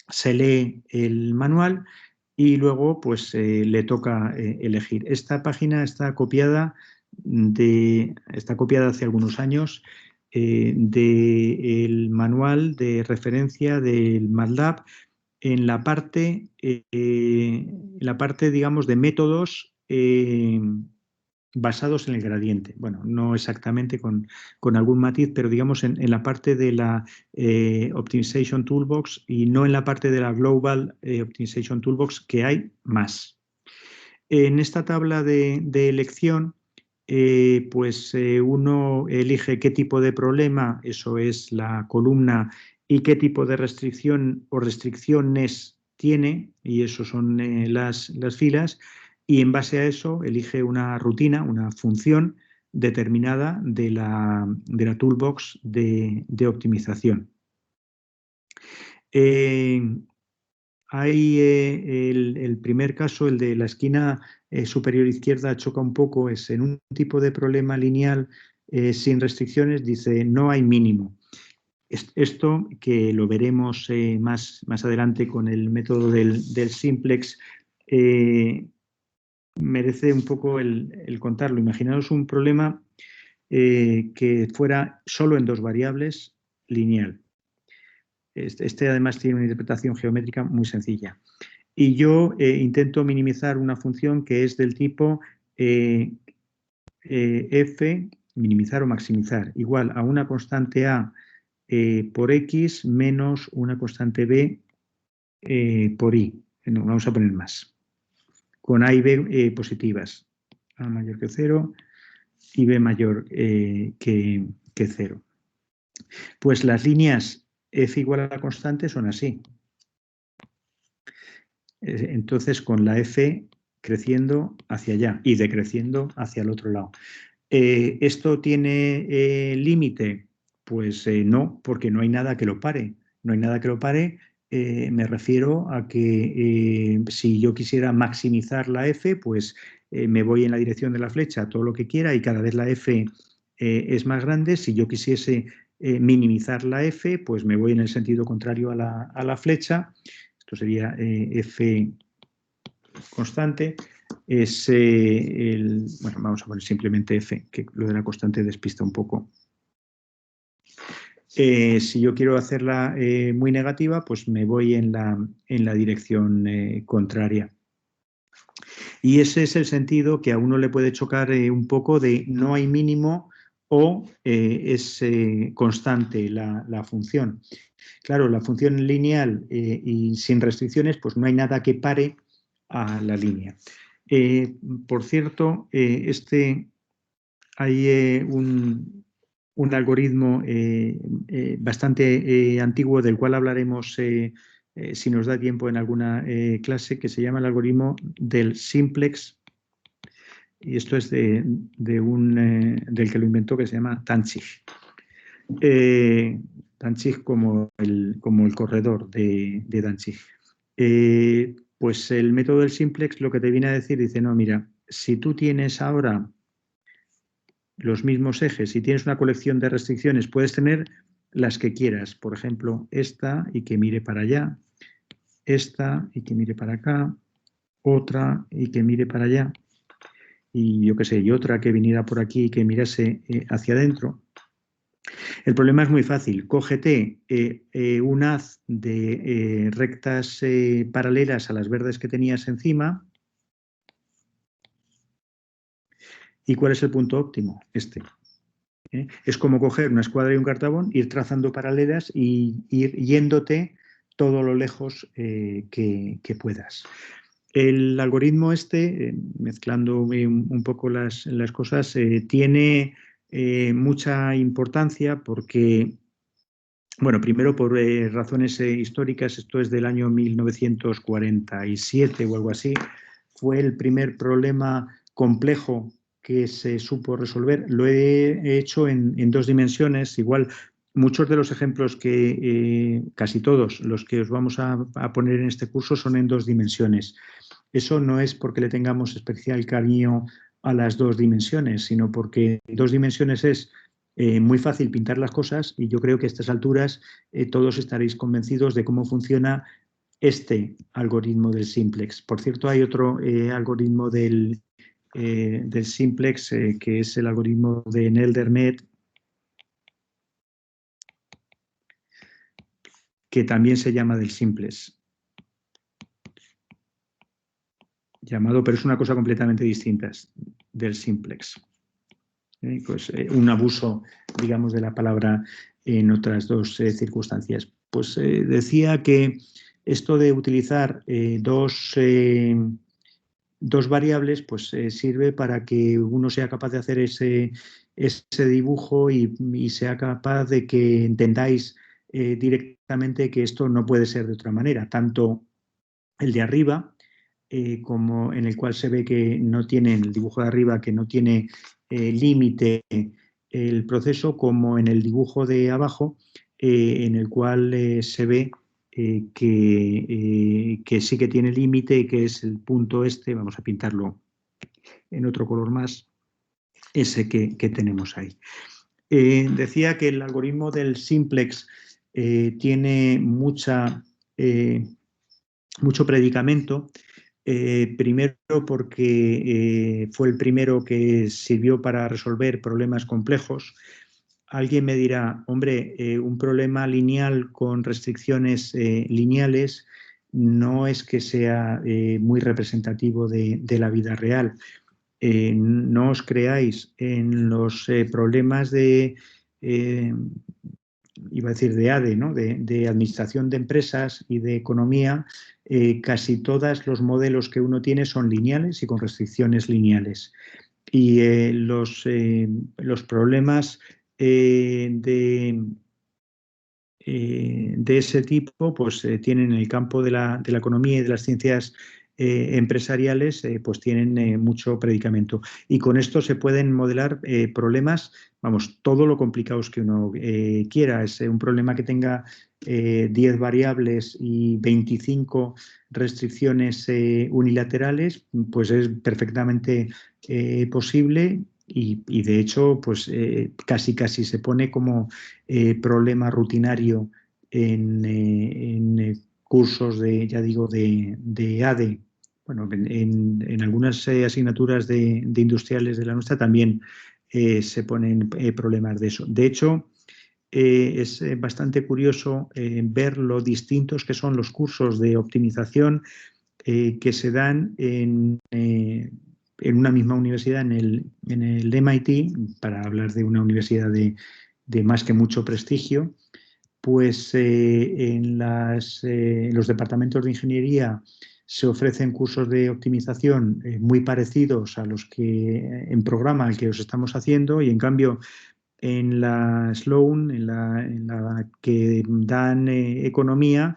Speaker 1: se lee el manual y luego pues le toca elegir. Esta página está copiada hace algunos años del manual de referencia del MATLAB en la parte, digamos, de métodos basados en el gradiente. Bueno, no exactamente con algún matiz, pero digamos en la parte de la Optimization Toolbox y no en la parte de la Global Optimization Toolbox, que hay más. En esta tabla de elección, pues uno elige qué tipo de problema, eso es la columna y qué tipo de restricción o restricciones tiene, y eso son las filas, y en base a eso elige una rutina, una función determinada de la toolbox de optimización. Hay el primer caso, el de la esquina superior izquierda, choca un poco, es en un tipo de problema lineal sin restricciones, dice no hay mínimo. Esto, que lo veremos más adelante con el método del simplex, merece un poco el contarlo. Imaginaos un problema que fuera solo en dos variables, lineal. Este además tiene una interpretación geométrica muy sencilla. Y yo intento minimizar una función que es del tipo f, minimizar o maximizar, igual a una constante a por x menos una constante b por y. No, vamos a poner más. Con a y b positivas. A mayor que 0 y b mayor que 0. Pues las líneas f igual a la constante son así. Entonces, con la f creciendo hacia allá y decreciendo hacia el otro lado. ¿Esto tiene límite? Pues no, porque no hay nada que lo pare. No hay nada que lo pare. Me refiero a que si yo quisiera maximizar la f, pues me voy en la dirección de la flecha todo lo que quiera y cada vez la f es más grande. Si yo quisiese minimizar la f, pues me voy en el sentido contrario a la flecha. Esto sería f constante. Es bueno, vamos a poner simplemente f, que lo de la constante despista un poco. Si yo quiero hacerla muy negativa, pues me voy en la dirección contraria. Y ese es el sentido que a uno le puede chocar un poco de no hay mínimo o es constante la función. Claro, la función lineal y sin restricciones, pues no hay nada que pare a la línea. Por cierto, hay un algoritmo bastante antiguo del cual hablaremos si nos da tiempo en alguna clase, que se llama el algoritmo del simplex, y esto es del que lo inventó, que se llama Tanchig. Danzig como el corredor de Danzig. Pues el método del simplex lo que te viene a decir, dice, no, mira, si tú tienes ahora los mismos ejes, si tienes una colección de restricciones, puedes tener las que quieras. Por ejemplo, esta y que mire para allá, esta y que mire para acá, otra y que mire para allá, y yo qué sé, y otra que viniera por aquí y que mirase hacia adentro. El problema es muy fácil. Cógete un haz de rectas paralelas a las verdes que tenías encima. ¿Y cuál es el punto óptimo? Este. Es como coger una escuadra y un cartabón, ir trazando paralelas y ir yéndote todo lo lejos que puedas. El algoritmo este, mezclando un poco las cosas, tiene mucha importancia porque, bueno, primero por razones históricas, esto es del año 1947 o algo así, fue el primer problema complejo que se supo resolver. Lo he hecho en dos dimensiones, igual muchos de los ejemplos que, casi todos los que os vamos a poner en este curso son en dos dimensiones. Eso no es porque le tengamos especial cariño a las dos dimensiones, sino porque en dos dimensiones es muy fácil pintar las cosas y yo creo que a estas alturas todos estaréis convencidos de cómo funciona este algoritmo del simplex. Por cierto, hay otro algoritmo del simplex que es el algoritmo de Neldernet, que también se llama del simplex. Llamado, pero es una cosa completamente distinta del simplex. Pues un abuso, digamos, de la palabra en otras dos circunstancias. Pues decía que esto de utilizar dos variables, pues sirve para que uno sea capaz de hacer ese dibujo y sea capaz de que entendáis directamente que esto no puede ser de otra manera. Tanto el de arriba, como en el cual se ve que no tiene, en el dibujo de arriba, que no tiene límite el proceso, como en el dibujo de abajo, en el cual se ve que sí que tiene límite, que es el punto este, vamos a pintarlo en otro color más, ese que tenemos ahí. Decía que el algoritmo del simplex tiene mucho predicamento. Primero porque fue el primero que sirvió para resolver problemas complejos. Alguien me dirá, hombre, un problema lineal con restricciones lineales no es que sea muy representativo de la vida real. No os creáis en los problemas eh, iba a decir de ADE, ¿no? de administración de empresas y de economía. Casi todos los modelos que uno tiene son lineales y con restricciones lineales. Y los problemas de ese tipo pues tienen en el campo de la economía y de las ciencias empresariales pues tienen mucho predicamento. Y con esto se pueden modelar problemas, vamos, todo lo complicados que uno quiera. Es un problema que tenga 10 variables y 25 restricciones unilaterales, pues es perfectamente posible y de hecho pues casi se pone como problema rutinario en cursos ya digo, de ADE. Bueno, en algunas asignaturas de industriales de la nuestra también se ponen problemas de eso. De hecho, es bastante curioso ver lo distintos que son los cursos de optimización que se dan en una misma universidad, en el MIT, para hablar de una universidad de más que mucho prestigio. Pues en los departamentos de ingeniería se ofrecen cursos de optimización muy parecidos a los que en programa al que os estamos haciendo, y en cambio en la Sloan, en la que dan economía,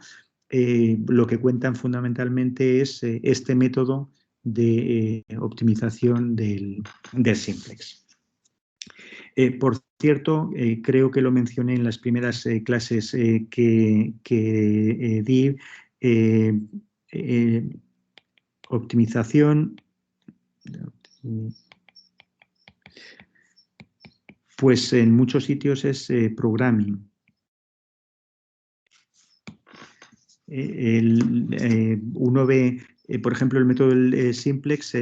Speaker 1: lo que cuentan fundamentalmente es este método de optimización del simplex. Por cierto, creo que lo mencioné en las primeras clases que di. eh, eh, Optimización, pues en muchos sitios es programming. Uno ve, por ejemplo, el método del simplex,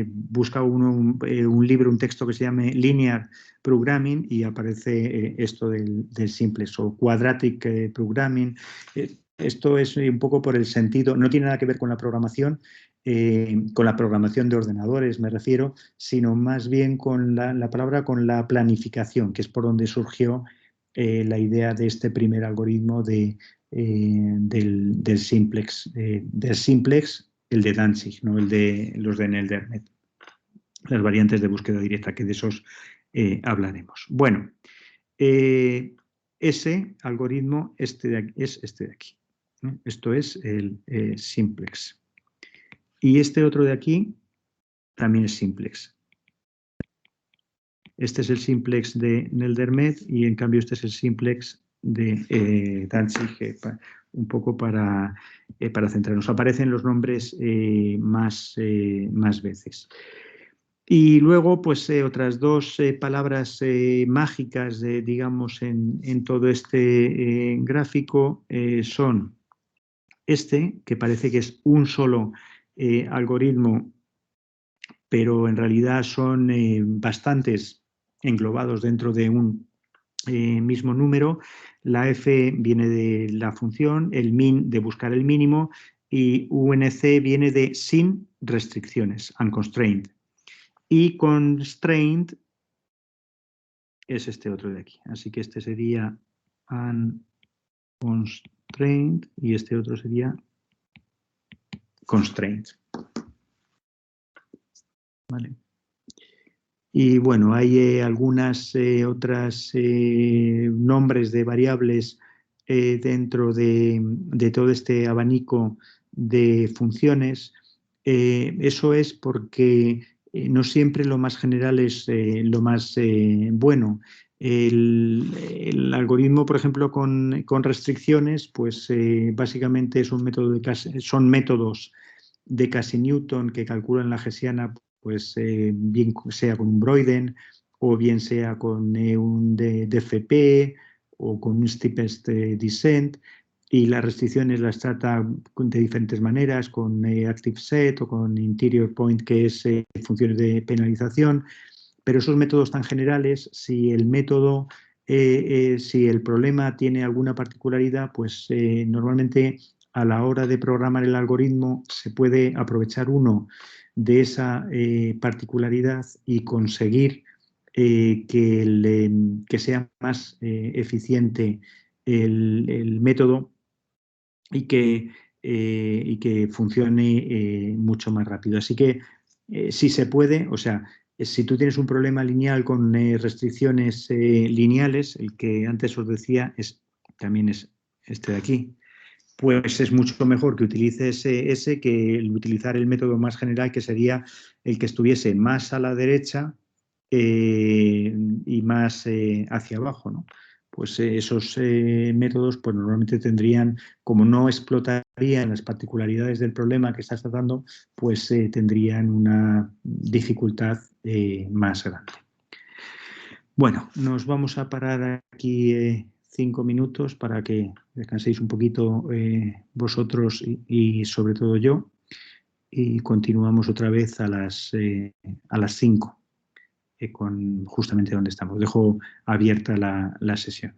Speaker 1: busca uno un libro, un texto que se llame Linear Programming y aparece esto del simplex, o Quadratic Programming. Esto es un poco por el sentido, no tiene nada que ver con la programación de ordenadores me refiero, sino más bien con la palabra, con la planificación, que es por donde surgió la idea de este primer algoritmo del simplex, el de Danzig, no el de los de Neldernet, las variantes de búsqueda directa, que de esos hablaremos. Bueno, ese algoritmo es este de aquí, ¿no? Esto es el simplex. Y este otro de aquí también es simplex. Este es el simplex de Neldermet y en cambio este es el simplex de Danzig, un poco para centrarnos. Aparecen los nombres más veces. Y luego, pues otras dos palabras mágicas, digamos, en todo este gráfico son este, que parece que es un solo algoritmo, pero en realidad son bastantes englobados dentro de un mismo número. La F viene de la función, el min de buscar el mínimo, y UNC viene de sin restricciones, unconstrained. Y constrained es este otro de aquí. Así que este sería unconstrained y este otro sería constrained. ¿Vale? Y bueno, hay algunas otras nombres de variables dentro de todo este abanico de funciones. Eso es porque no siempre lo más general es lo más bueno. El algoritmo, por ejemplo, con restricciones, pues básicamente es un método son métodos de Casey-Newton que calculan la Hessiana, pues bien sea con un Broiden o bien sea con un DFP o con un steepest descent, y las restricciones las trata de diferentes maneras, con active set o con interior point, que es funciones de penalización. Pero esos métodos tan generales, si el método, si el problema tiene alguna particularidad, pues normalmente a la hora de programar el algoritmo se puede aprovechar uno de esa particularidad y conseguir que sea más eficiente el método y que funcione mucho más rápido. Así que si se puede, o sea, si tú tienes un problema lineal con restricciones lineales, el que antes os decía también es este de aquí, pues es mucho mejor que utilices ese que el utilizar el método más general, que sería el que estuviese más a la derecha y más hacia abajo, ¿no? Pues esos métodos pues normalmente tendrían, como no explotarían las particularidades del problema que estás tratando, pues tendrían una dificultad más grande. Bueno, nos vamos a parar aquí 5 minutos para que descanséis un poquito vosotros y sobre todo yo, y continuamos otra vez a las 5 con justamente donde estamos. Dejo abierta la sesión.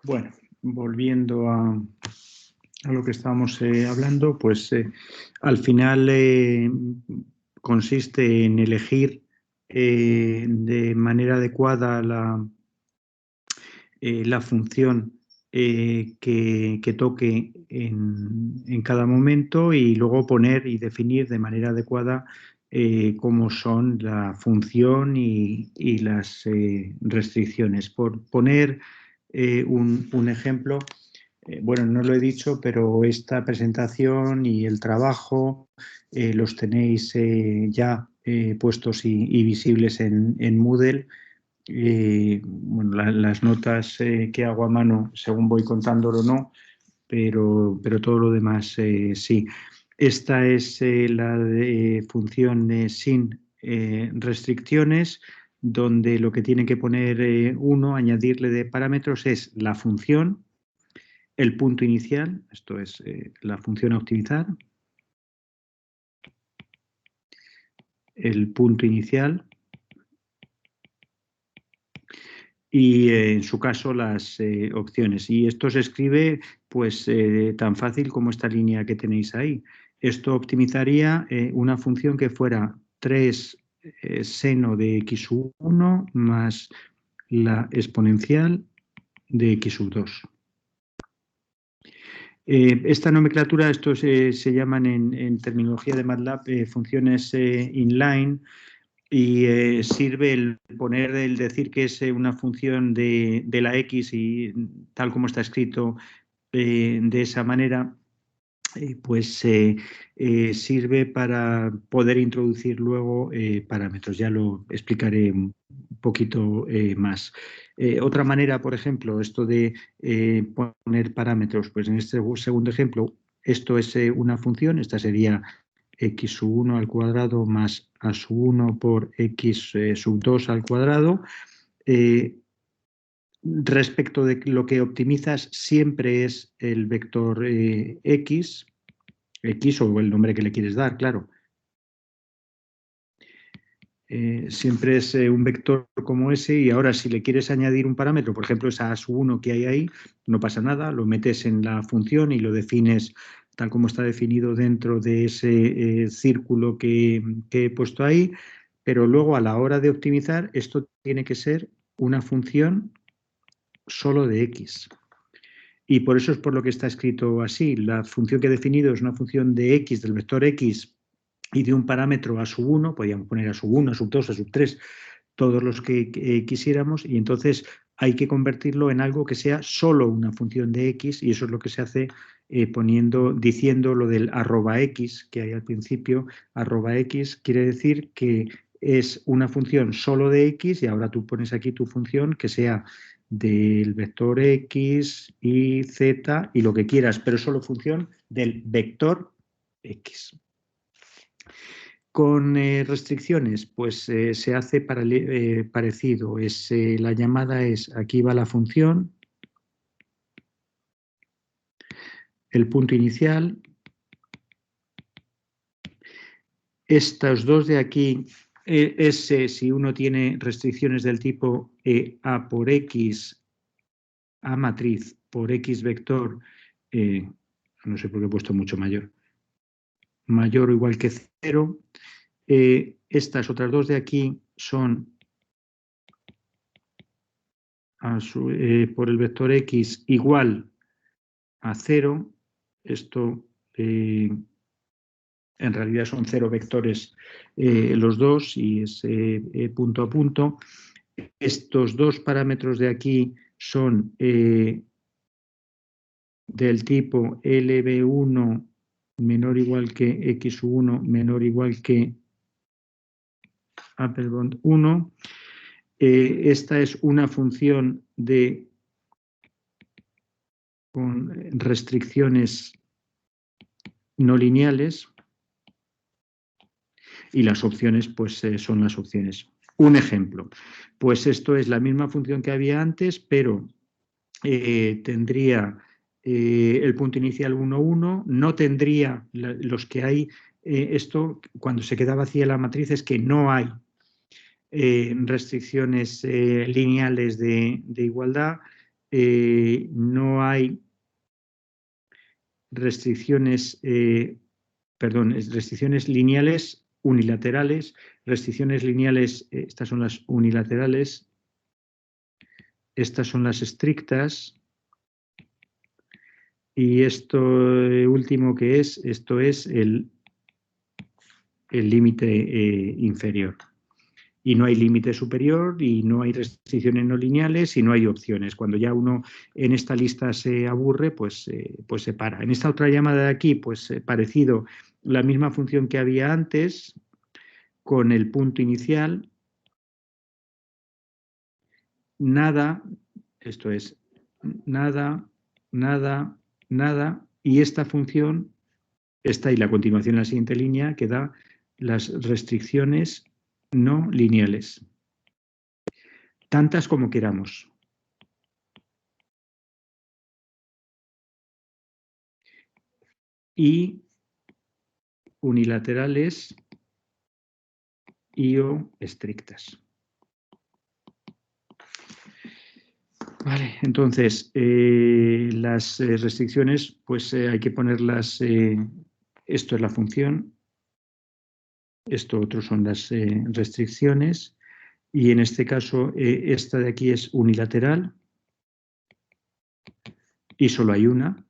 Speaker 1: Bueno, volviendo a lo que estábamos hablando, pues al final consiste en elegir de manera adecuada la función que toque en cada momento y luego poner y definir de manera adecuada cómo son la función y las restricciones. Por poner un ejemplo, bueno, no lo he dicho, pero esta presentación y el trabajo los tenéis ya puestos y visibles en Moodle. Bueno, las notas que hago a mano, según voy contándolo, no, pero todo lo demás sí. Esta es la función sin restricciones, donde lo que tiene que poner uno, añadirle de parámetros, es la función, el punto inicial, esto es la función a optimizar, el punto inicial, y en su caso las opciones. Y esto se escribe pues tan fácil como esta línea que tenéis ahí. Esto optimizaría una función que fuera 3 seno de x sub 1 más la exponencial de x sub 2. Esta nomenclatura, estos se llaman en terminología de MATLAB funciones inline, y sirve el poner, el decir que es una función de la X y tal como está escrito de esa manera, pues sirve para poder introducir luego parámetros. Ya lo explicaré un poquito más. Otra manera, por ejemplo, esto de poner parámetros, pues en este segundo ejemplo, esto es una función, esta sería x sub 1 al cuadrado más a sub 1 por x sub 2 al cuadrado. Respecto de lo que optimizas, siempre es el vector x o el nombre que le quieres dar, claro. Siempre es un vector como ese, y ahora si le quieres añadir un parámetro, por ejemplo esa A1 que hay ahí, no pasa nada, lo metes en la función y lo defines tal como está definido dentro de ese círculo que he puesto ahí, pero luego a la hora de optimizar esto tiene que ser una función solo de x. Y por eso es por lo que está escrito así. La función que he definido es una función de x, del vector x, y de un parámetro a sub 1, podríamos poner a sub 1, a sub 2, a sub 3, todos los que quisiéramos, y entonces hay que convertirlo en algo que sea solo una función de x, y eso es lo que se hace diciendo lo del @x que hay al principio. @x quiere decir que es una función solo de x, y ahora tú pones aquí tu función que sea del vector x, y z y lo que quieras, pero solo función del vector x. Con restricciones, pues se hace parecido. La llamada es, aquí va la función, el punto inicial. Estos dos de aquí, si uno tiene restricciones del tipo A por X, A matriz por X vector, no sé por qué he puesto mucho mayor, mayor o igual que 0. Estas otras dos de aquí son por el vector X igual a 0. Esto en realidad son 0 vectores los dos, y es punto a punto. Estos dos parámetros de aquí son del tipo LB1 menor o igual que X1 menor o igual que upper bound 1. Esta es una función con restricciones no lineales, y las opciones pues son las opciones. Un ejemplo, pues esto es la misma función que había antes, pero tendría el punto inicial 1, 1, no tendría los que hay. Esto, cuando se queda vacía la matriz, es que no hay restricciones lineales de igualdad. no hay restricciones, restricciones lineales unilaterales, restricciones lineales, estas son las unilaterales, estas son las estrictas, y esto último que esto es el límite inferior. Y no hay límite superior, y no hay restricciones no lineales, y no hay opciones. Cuando ya uno en esta lista se aburre, pues se para. En esta otra llamada de aquí, pues parecido, la misma función que había antes, con el punto inicial, nada, esto es nada, nada, nada, y esta función, esta y la continuación en la siguiente línea, que da las restricciones no lineales. Tantas como queramos. Y unilaterales y o estrictas. Vale, entonces, las restricciones, pues hay que ponerlas, esto es la función, esto otro son las restricciones, y en este caso esta de aquí es unilateral y solo hay una.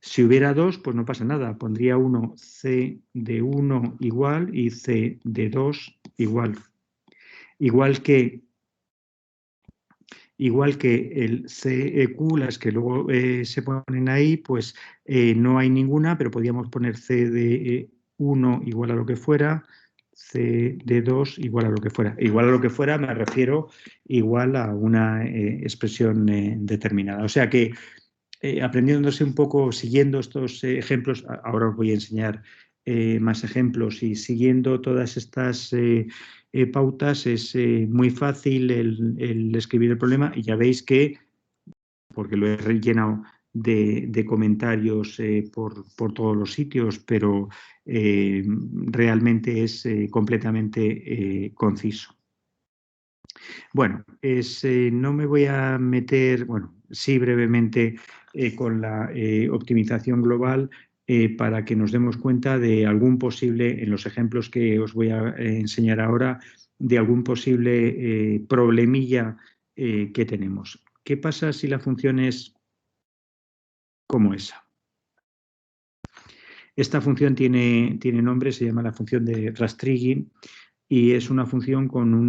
Speaker 1: Si hubiera dos, pues no pasa nada, pondría uno C de 1 igual y C de 2 igual. Igual que el CEQ, las que luego se ponen ahí, pues no hay ninguna, pero podríamos poner C de 1 igual a lo que fuera, C de 2 igual a lo que fuera. Igual a lo que fuera me refiero igual a una expresión determinada. O sea que aprendiéndose un poco, siguiendo estos ejemplos, ahora os voy a enseñar más ejemplos, y siguiendo todas estas pautas es muy fácil el escribir el problema, y ya veis que, porque lo he rellenado de comentarios por todos los sitios, pero realmente es completamente conciso. Bueno, no me voy a meter, bueno, sí brevemente con la optimización global para que nos demos cuenta de algún posible, en los ejemplos que os voy a enseñar ahora, de algún posible problemilla que tenemos. ¿Qué pasa si la función es como esa? Esta función tiene nombre, se llama la función de Rastriggi, y es una función con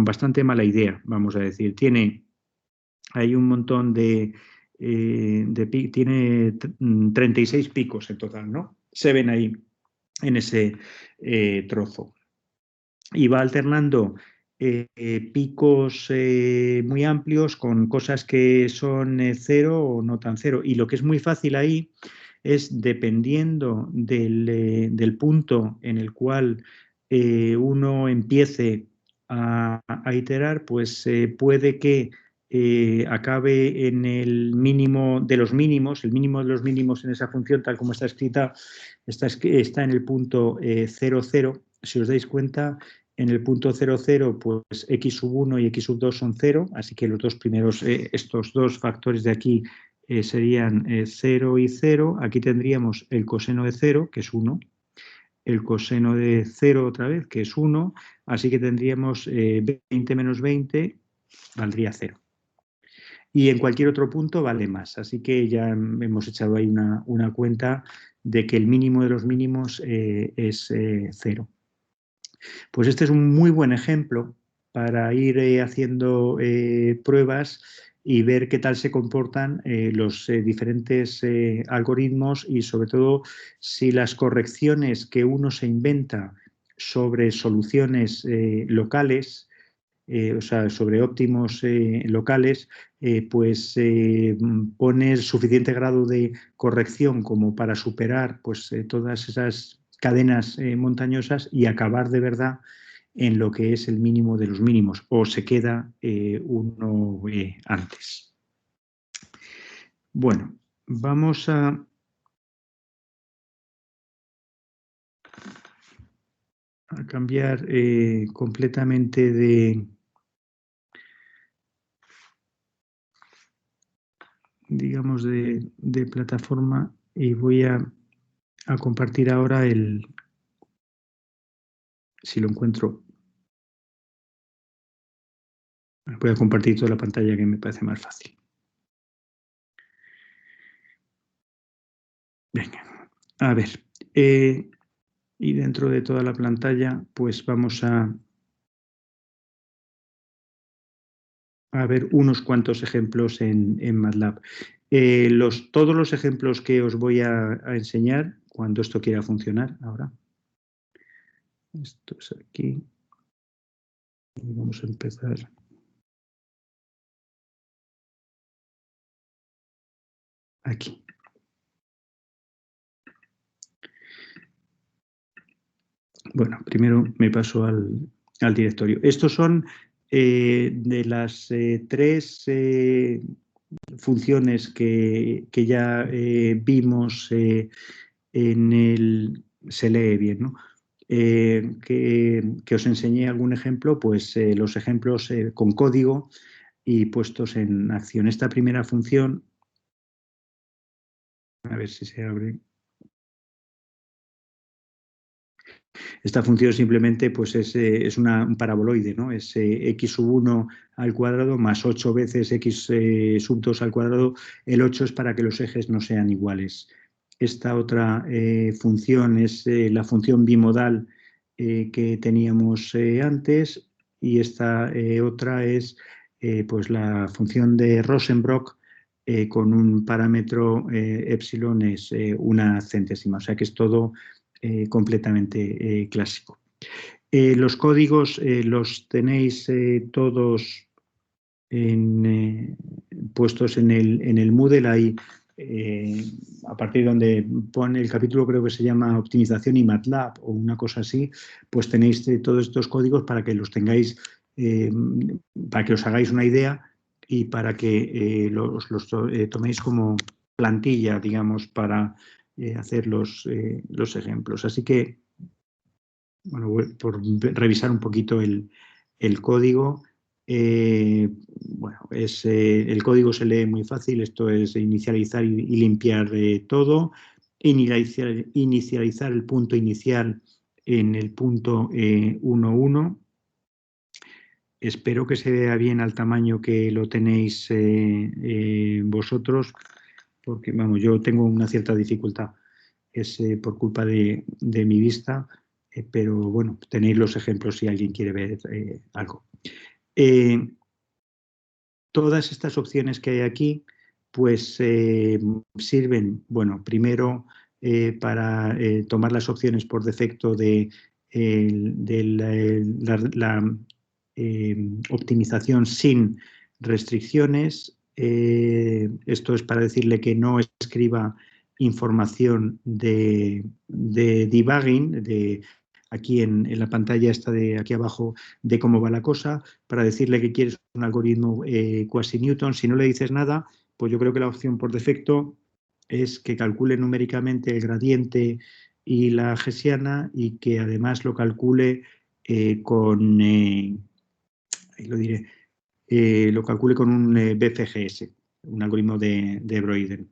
Speaker 1: bastante mala idea, vamos a decir. Hay un montón tiene 36 picos en total, ¿no? Se ven ahí en ese trozo. Y va alternando picos muy amplios con cosas que son cero o no tan cero. Y lo que es muy fácil ahí es, dependiendo del punto en el cual uno empiece a iterar, pues puede que acabe en el mínimo de los mínimos. El mínimo de los mínimos en esa función, tal como está escrita, está en el punto 0, 0. Si os dais cuenta, en el punto 0, 0, pues x sub 1 y x sub 2 son 0, así que los dos primeros, estos dos factores de aquí serían 0 y 0. Aquí tendríamos el coseno de 0, que es 1, el coseno de 0 otra vez, que es 1, así que tendríamos 20 menos 20, valdría 0. Y en cualquier otro punto vale más, así que ya hemos echado ahí una cuenta de que el mínimo de los mínimos es 0. Pues este es un muy buen ejemplo para ir haciendo pruebas y ver qué tal se comportan los diferentes algoritmos, y sobre todo si las correcciones que uno se inventa sobre soluciones locales, o sea, sobre óptimos locales, pues pone el suficiente grado de corrección como para superar pues todas esas cadenas montañosas y acabar de verdad en lo que es el mínimo de los mínimos, o se queda uno antes. Bueno, vamos a cambiar completamente digamos, de plataforma y voy a compartir ahora si lo encuentro, voy a compartir toda la pantalla que me parece más fácil. Venga, a ver. Y dentro de toda la pantalla, pues vamos a ver unos cuantos ejemplos en MATLAB. Todos los ejemplos que os voy a enseñar, cuando esto quiera funcionar ahora. Esto es aquí. Y vamos a empezar. Aquí. Bueno, primero me paso al directorio. Estos son de las tres funciones que ya vimos en el... Se lee bien, ¿no? Que os enseñé algún ejemplo, pues los ejemplos con código y puestos en acción. Esta primera función, a ver si se abre. Esta función simplemente pues es un paraboloide, ¿no? Es x sub 1 al cuadrado más 8 veces x sub 2 al cuadrado. El 8 es para que los ejes no sean iguales. Esta otra función es la función bimodal que teníamos antes, y esta otra es pues la función de Rosenbrock con un parámetro epsilon es una centésima. O sea que es todo completamente clásico. Los códigos los tenéis todos puestos en el Moodle. Ahí, a partir de donde pone el capítulo, creo que se llama Optimización y MATLAB o una cosa así, pues tenéis todos estos códigos para que los tengáis, para que os hagáis una idea y para que los toméis como plantilla, digamos, para hacer los ejemplos. Así que, bueno, por revisar un poquito el código, bueno, el código se lee muy fácil. Esto es inicializar y limpiar todo, inicializar el punto inicial en el punto 1, 1. Espero que se vea bien al tamaño que lo tenéis vosotros, porque vamos, yo tengo una cierta dificultad. Es por culpa de mi vista, pero bueno, tenéis los ejemplos si alguien quiere ver algo. Todas estas opciones que hay aquí, pues sirven, bueno, primero para tomar las opciones por defecto de la optimización sin restricciones. Esto es para decirle que no escriba información de debugging, aquí en la pantalla esta de aquí abajo, de cómo va la cosa, para decirle que quieres un algoritmo quasi-Newton. Si no le dices nada, pues yo creo que la opción por defecto es que calcule numéricamente el gradiente y la hessiana, y que además lo calcule con, ahí lo diré, lo calcule con un BCGS, un algoritmo de Broiden.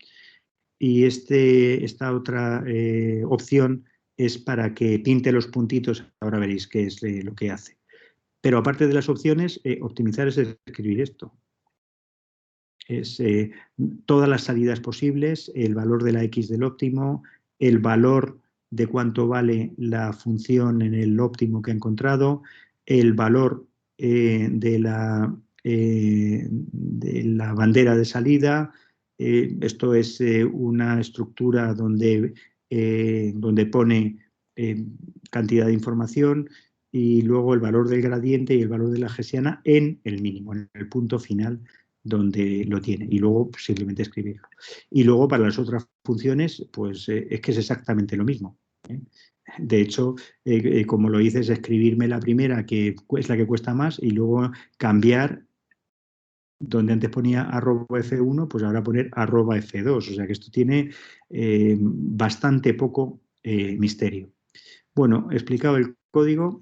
Speaker 1: Y esta otra opción es para que pinte los puntitos. Ahora veréis qué es lo que hace. Pero aparte de las opciones, optimizar es escribir esto. Es todas las salidas posibles, el valor de la X del óptimo, el valor de cuánto vale la función en el óptimo que ha encontrado, el valor de la bandera de salida. Esto es una estructura donde pone cantidad de información, y luego el valor del gradiente y el valor de la hessiana en el mínimo, en el punto final donde lo tiene, y luego pues, simplemente escribirlo. Y luego para las otras funciones, pues es que es exactamente lo mismo. De hecho, como lo hice, es escribirme la primera, que es la que cuesta más, y luego cambiar donde antes ponía @f1, pues ahora poner @f2. O sea que esto tiene bastante poco misterio. Bueno, explicado el código,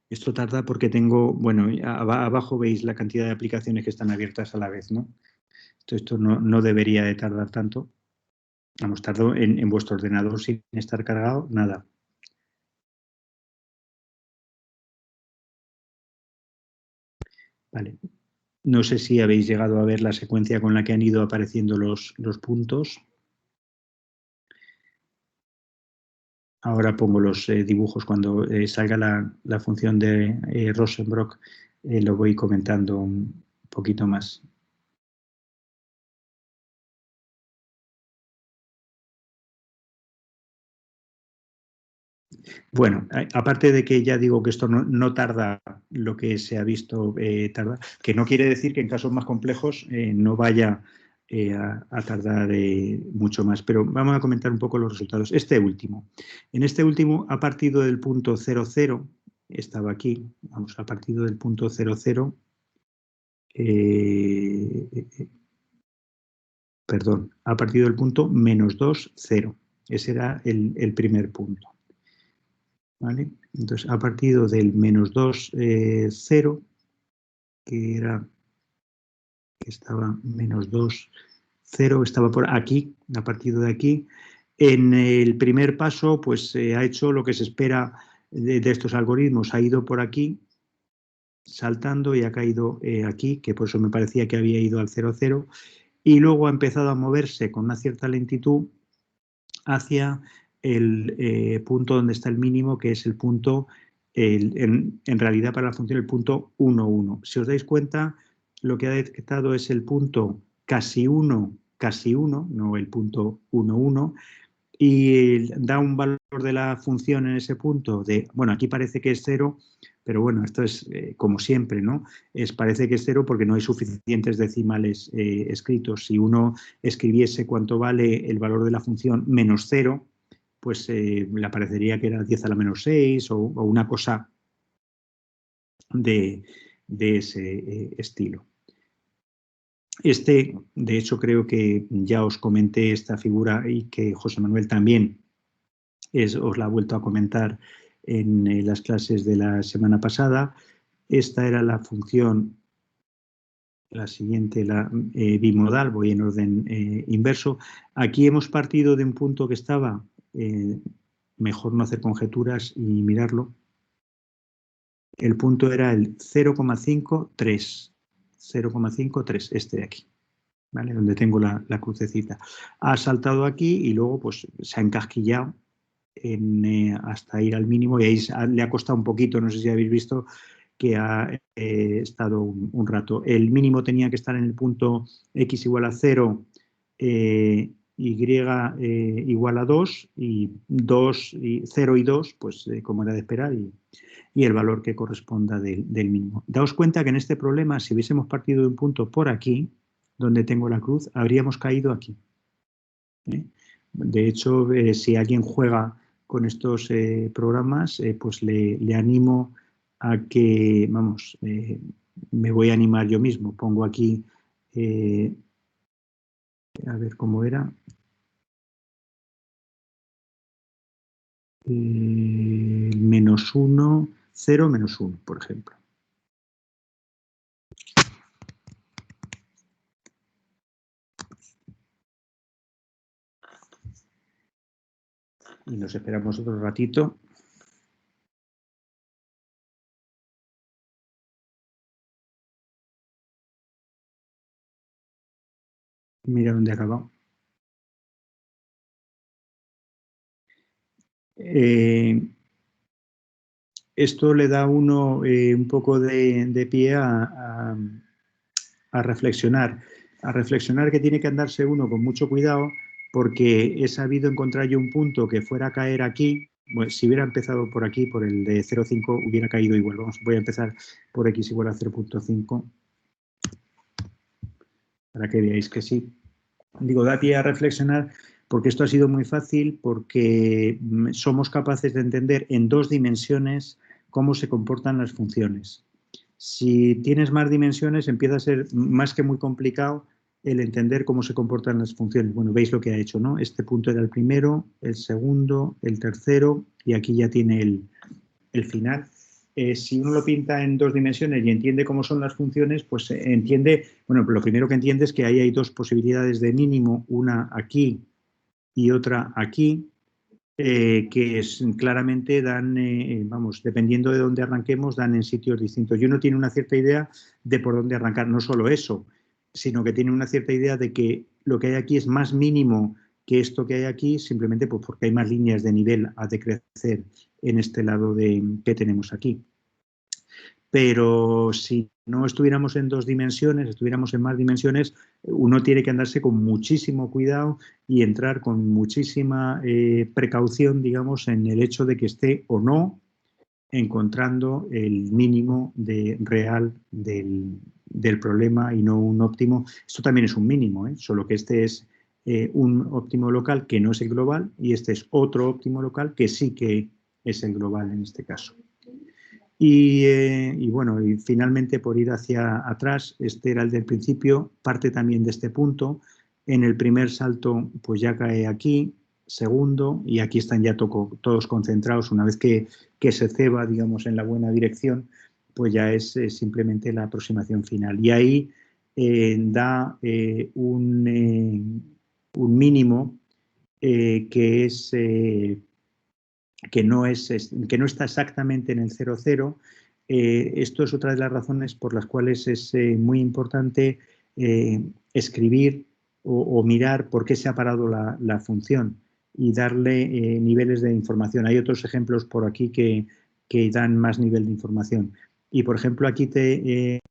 Speaker 1: Esto tarda porque tengo, bueno, abajo veis la cantidad de aplicaciones que están abiertas a la vez, ¿no? Entonces, esto no debería de tardar tanto. Vamos, tardo en vuestro ordenador sin estar cargado, nada. Vale. No sé si habéis llegado a ver la secuencia con la que han ido apareciendo los puntos. Ahora pongo los dibujos cuando salga la función de Rosenbrock, lo voy comentando un poquito más. Bueno, aparte de que ya digo que esto no tarda lo que se ha visto tardar, que no quiere decir que en casos más complejos no vaya a tardar mucho más, pero vamos a comentar un poco los resultados. En este último ha partido del punto 0,0, estaba aquí, vamos, ha partido del punto 0,0, perdón, ha partido del punto -2, 0. Ese era el primer punto. ¿Vale? Entonces, a partir del -2, 0, que estaba -2, 0, estaba por aquí, a partir de aquí. En el primer paso, pues ha hecho lo que se espera de estos algoritmos, ha ido por aquí, saltando y ha caído aquí, que por eso me parecía que había ido al 0, 0, y luego ha empezado a moverse con una cierta lentitud hacia el punto donde está el mínimo, que es el punto, en realidad para la función el punto 1, 1. Si os dais cuenta, lo que ha detectado es el punto casi 1, no el punto 1, 1, y da un valor de la función en ese punto de, bueno, aquí parece que es 0, pero bueno, esto es como siempre, ¿no? Parece que es 0 porque no hay suficientes decimales escritos. Si uno escribiese cuánto vale el valor de la función menos 0, pues le aparecería que era 10 a la menos 6 o una cosa de ese estilo. De hecho, creo que ya os comenté esta figura y que José Manuel también os la ha vuelto a comentar en las clases de la semana pasada. Esta era la función, la siguiente, la bimodal, voy en orden inverso. Aquí hemos partido de un punto que estaba, mejor no hacer conjeturas y mirarlo. El punto era el 0,53, 0,53, este de aquí. ¿Vale? Donde tengo la crucecita. Ha saltado aquí y luego pues se ha encasquillado hasta ir al mínimo y ahí le ha costado un poquito, no sé si habéis visto que ha estado un rato. El mínimo tenía que estar en el punto x igual a 0, y igual a 2 y 0 y 2, pues como era de esperar, y el valor que corresponda del mínimo. Daos cuenta que en este problema, si hubiésemos partido de un punto por aquí, donde tengo la cruz, habríamos caído aquí. De hecho, si alguien juega con estos programas, pues le animo a que, vamos, me voy a animar yo mismo. Pongo aquí, a ver cómo era, -1, 0, -1, por ejemplo. Y nos esperamos otro ratito. Mira dónde ha acabado. Esto le da a uno un poco de pie a reflexionar. A reflexionar que tiene que andarse uno con mucho cuidado porque he sabido encontrar yo un punto que fuera a caer aquí. Bueno, si hubiera empezado por aquí, por el de 0,5, hubiera caído igual. Voy a empezar por x igual a 0,5 para que veáis que sí. Digo, da pie a reflexionar porque esto ha sido muy fácil, porque somos capaces de entender en 2 dimensiones cómo se comportan las funciones. Si tienes más dimensiones, empieza a ser más que muy complicado el entender cómo se comportan las funciones. Bueno, veis lo que ha hecho, ¿no? Este punto era el primero, el segundo, el tercero, y aquí ya tiene el final. si uno lo pinta en 2 dimensiones y entiende cómo son las funciones, pues entiende, bueno, lo primero que entiende es que ahí hay 2 posibilidades de mínimo, una aquí y otra aquí, que claramente dan, vamos, dependiendo de dónde arranquemos, dan en sitios distintos. Y uno tiene una cierta idea de por dónde arrancar, no solo eso, sino que tiene una cierta idea de que lo que hay aquí es más mínimo que esto que hay aquí, simplemente pues porque hay más líneas de nivel a decrecer en este lado que tenemos aquí. Pero si no estuviéramos en 2 dimensiones, estuviéramos en más dimensiones, uno tiene que andarse con muchísimo cuidado y entrar con muchísima precaución, digamos, en el hecho de que esté o no encontrando el mínimo real del problema y no un óptimo. Esto también es un mínimo, solo que este es un óptimo local que no es el global y este es otro óptimo local que sí que es el global en este caso. Y bueno, y finalmente por ir hacia atrás, este era el del principio, parte también de este punto. En el primer salto, pues ya cae aquí, segundo, y aquí están ya todos concentrados. Una vez que se ceba, digamos, en la buena dirección, pues ya es simplemente la aproximación final. Y ahí da un mínimo que es que no está exactamente en el 0,0. Esto es otra de las razones por las cuales es muy importante escribir o mirar por qué se ha parado la función y darle niveles de información. Hay otros ejemplos por aquí que dan más nivel de información. Y, por ejemplo, aquí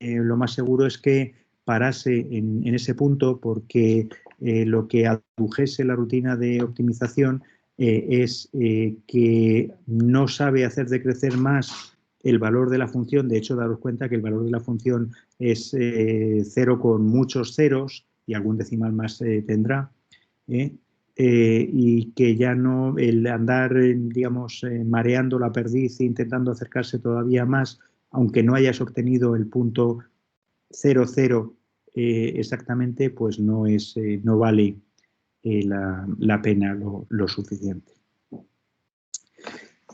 Speaker 1: lo más seguro es que parase en ese punto porque lo que adujese la rutina de optimización es que no sabe hacer decrecer más el valor de la función. De hecho, daros cuenta que el valor de la función es 0 con muchos ceros y algún decimal más tendrá. Y que ya no el andar, digamos, mareando la perdiz e intentando acercarse todavía más, aunque no hayas obtenido el punto 0,0 exactamente, pues no vale la pena lo suficiente.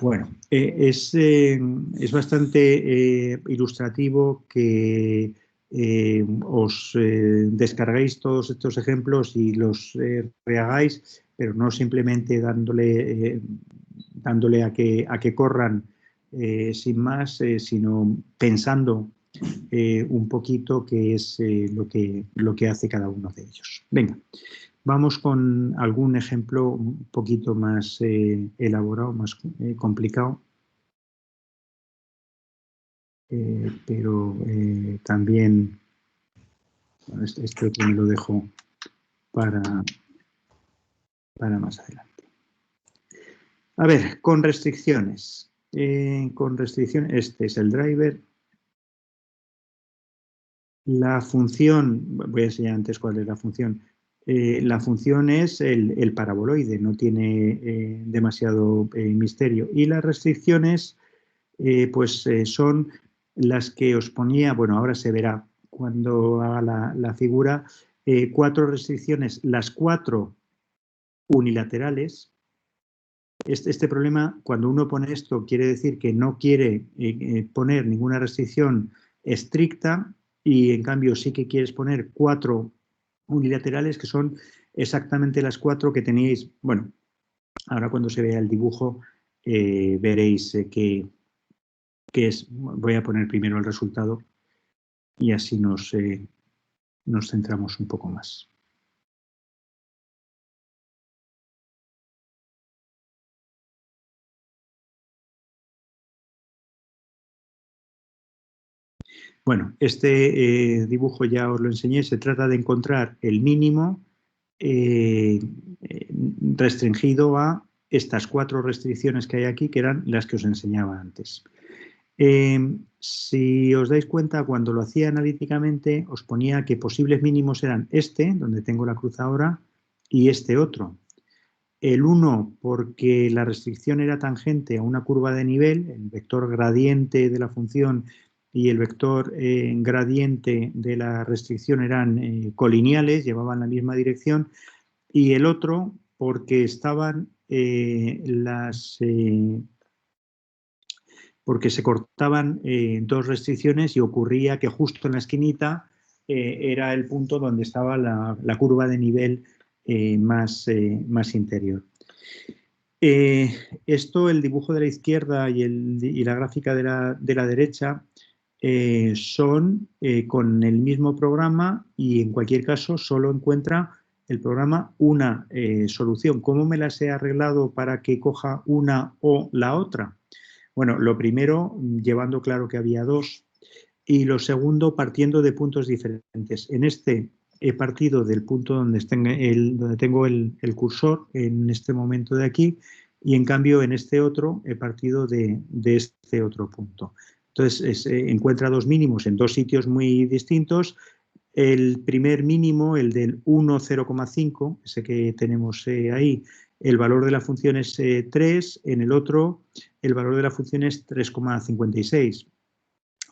Speaker 1: Bueno, es bastante ilustrativo que os descarguéis todos estos ejemplos y los rehagáis, pero no simplemente dándole a que corran sin más, sino pensando un poquito qué es lo que hace cada uno de ellos. Venga. Vamos con algún ejemplo un poquito más elaborado, más complicado, pero también bueno, este otro me lo dejo para más adelante. A ver, con restricciones. Este es el driver. La función, voy a enseñar antes cuál es la función. La función es el paraboloide, no tiene demasiado misterio. Y las restricciones son las que os ponía, bueno, ahora se verá cuando haga la figura, 4 restricciones, las 4 unilaterales. Este problema, cuando uno pone esto, quiere decir que no quiere poner ninguna restricción estricta y en cambio sí que quieres poner 4 unilaterales que son exactamente las 4 que teníais. Bueno, ahora cuando se vea el dibujo veréis que es, voy a poner primero el resultado y así nos centramos un poco más. Bueno, este dibujo ya os lo enseñé, se trata de encontrar el mínimo restringido a estas 4 restricciones que hay aquí, que eran las que os enseñaba antes. Si os dais cuenta, cuando lo hacía analíticamente, os ponía que posibles mínimos eran este, donde tengo la cruz ahora, y este otro. El 1 porque la restricción era tangente a una curva de nivel, el vector gradiente de la función y el vector gradiente de la restricción eran colineales, llevaban la misma dirección, y el otro porque estaban porque se cortaban dos restricciones y ocurría que justo en la esquinita era el punto donde estaba la curva de nivel más interior. Esto, el dibujo de la izquierda y la gráfica de la derecha, son con el mismo programa y en cualquier caso solo encuentra el programa una solución. ¿Cómo me las he arreglado para que coja una o la otra? Bueno, lo primero, llevando claro que había dos, y lo segundo, partiendo de puntos diferentes. En este he partido del punto donde tengo el cursor, en este momento de aquí, y en cambio en este otro he partido de este otro punto. Entonces, encuentra dos mínimos en dos sitios muy distintos. El primer mínimo, el del 1,0,5, ese que tenemos ahí, el valor de la función es 3, en el otro el valor de la función es 3,56.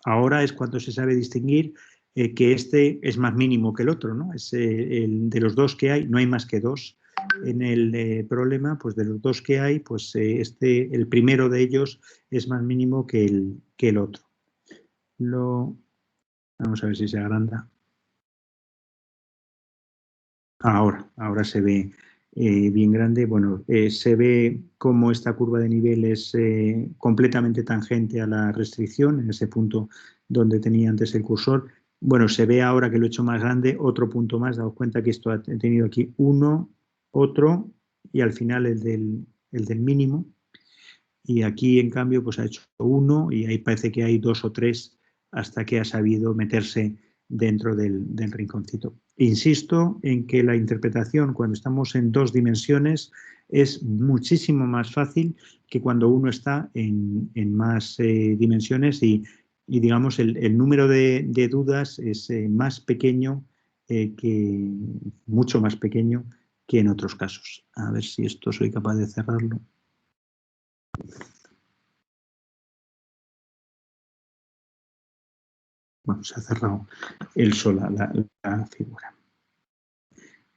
Speaker 1: Ahora es cuando se sabe distinguir que este es más mínimo que el otro, ¿no? Es el de los dos que hay, no hay más que dos en el problema, pues de los dos que hay, pues el primero de ellos es más mínimo que el otro. Vamos a ver si se agranda. Ahora se ve bien grande. Bueno, se ve cómo esta curva de nivel es completamente tangente a la restricción, en ese punto donde tenía antes el cursor. Bueno, se ve ahora que lo he hecho más grande, otro punto más. Daos cuenta que esto ha tenido aquí uno, otro y al final el del mínimo. Y aquí, en cambio, pues ha hecho uno y ahí parece que hay dos o tres hasta que ha sabido meterse dentro del rinconcito. Insisto en que la interpretación cuando estamos en dos dimensiones es muchísimo más fácil que cuando uno está en más dimensiones y digamos, el número de dudas es más pequeño, mucho más pequeño que en otros casos. A ver si esto soy capaz de cerrarlo. Bueno, se ha cerrado él sola la figura.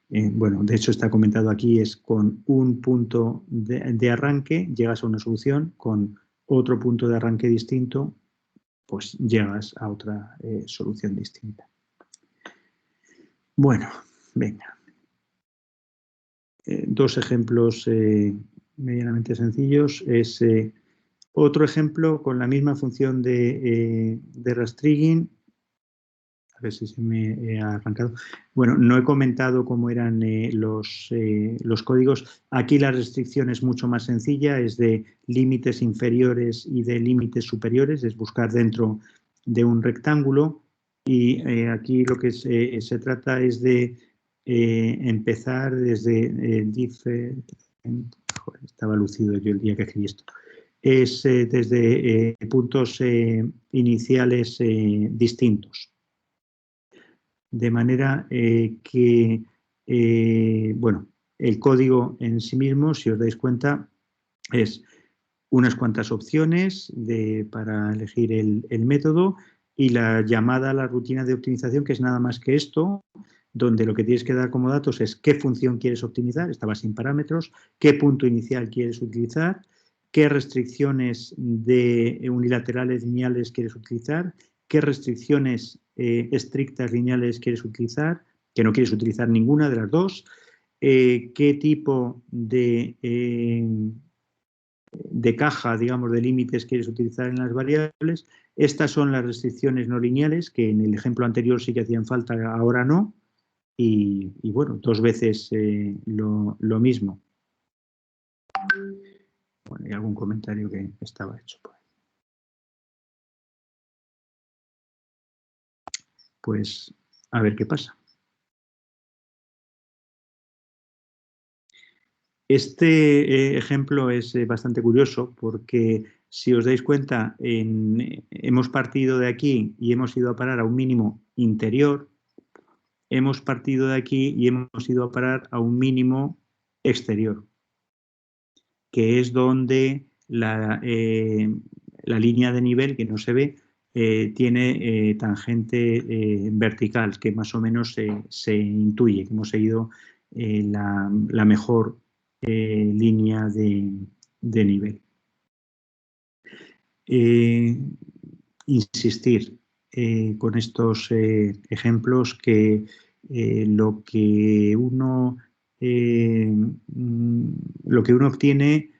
Speaker 1: Bueno, de hecho está comentado aquí, es con un punto de arranque llegas a una solución, con otro punto de arranque distinto, pues llegas a otra solución distinta. Bueno, venga. Dos ejemplos medianamente sencillos. Es otro ejemplo con la misma función de rastriguing. A ver si se me ha arrancado. Bueno, no he comentado cómo eran los códigos. Aquí la restricción es mucho más sencilla, es de límites inferiores y de límites superiores, es buscar dentro de un rectángulo. Y aquí lo que se trata es de empezar desde joder, estaba lucido yo el día que escribí esto. Es desde puntos iniciales distintos. De manera que, bueno, el código en sí mismo, si os dais cuenta, es unas cuantas opciones para elegir el método y la llamada a la rutina de optimización, que es nada más que esto, donde lo que tienes que dar como datos es qué función quieres optimizar, estaba sin parámetros, qué punto inicial quieres utilizar, qué restricciones unilaterales lineales quieres utilizar, qué restricciones estrictas lineales quieres utilizar, que no quieres utilizar ninguna de las dos, qué tipo de caja, digamos, de límites quieres utilizar en las variables. Estas son las restricciones no lineales, que en el ejemplo anterior sí que hacían falta, ahora no. Y bueno, dos veces lo mismo. Bueno, hay algún comentario que estaba hecho por ahí. Pues a ver qué pasa. Este ejemplo es bastante curioso porque si os dais cuenta, hemos partido de aquí y hemos ido a parar a un mínimo interior, hemos partido de aquí y hemos ido a parar a un mínimo exterior, que es donde la línea de nivel, que no se ve, tiene tangente vertical, que más o menos se intuye, que hemos seguido la mejor línea de nivel. insistir con estos ejemplos que lo que uno obtiene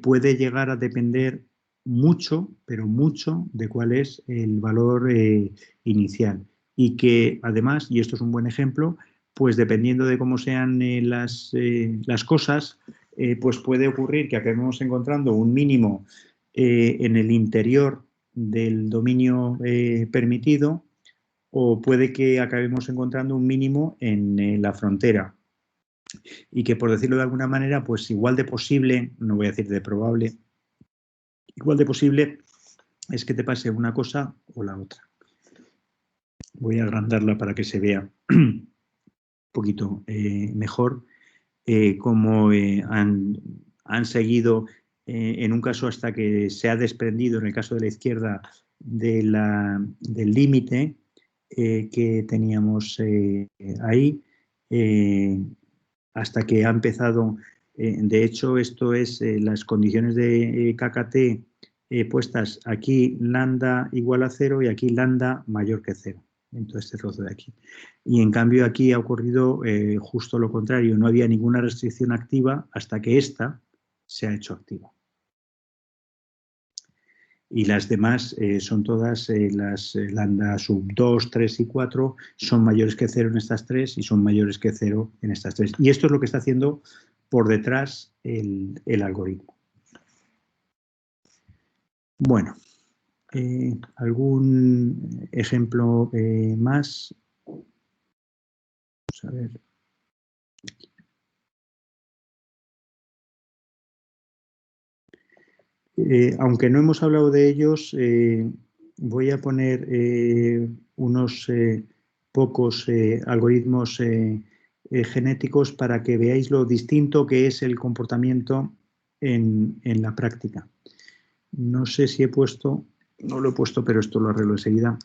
Speaker 1: puede llegar a depender mucho, pero mucho, de cuál es el valor inicial. Y que además, y esto es un buen ejemplo, pues dependiendo de cómo sean las cosas, pues puede ocurrir que acabemos encontrando un mínimo en el interior del dominio permitido, o puede que acabemos encontrando un mínimo en la frontera. Y que, por decirlo de alguna manera, pues igual de posible, no voy a decir de probable, igual de posible es que te pase una cosa o la otra. Voy a agrandarla para que se vea un poquito mejor cómo han seguido, en un caso hasta que se ha desprendido, en el caso de la izquierda, del límite que teníamos ahí, hasta que ha empezado, de hecho, esto es las condiciones de KKT puestas aquí, lambda igual a 0 y aquí lambda mayor que 0, en todo este trozo de aquí. Y en cambio aquí ha ocurrido justo lo contrario, no había ninguna restricción activa hasta que esta se ha hecho activa. Y las demás son todas las lambda sub 2, 3 y 4 son mayores que 0 en estas tres y son mayores que 0 en estas tres. Y esto es lo que está haciendo por detrás el algoritmo. Bueno, ¿algún ejemplo más? Vamos a ver. Aunque no hemos hablado de ellos, voy a poner unos pocos algoritmos genéticos para que veáis lo distinto que es el comportamiento en la práctica. No sé si he puesto, no lo he puesto, pero esto lo arreglo enseguida.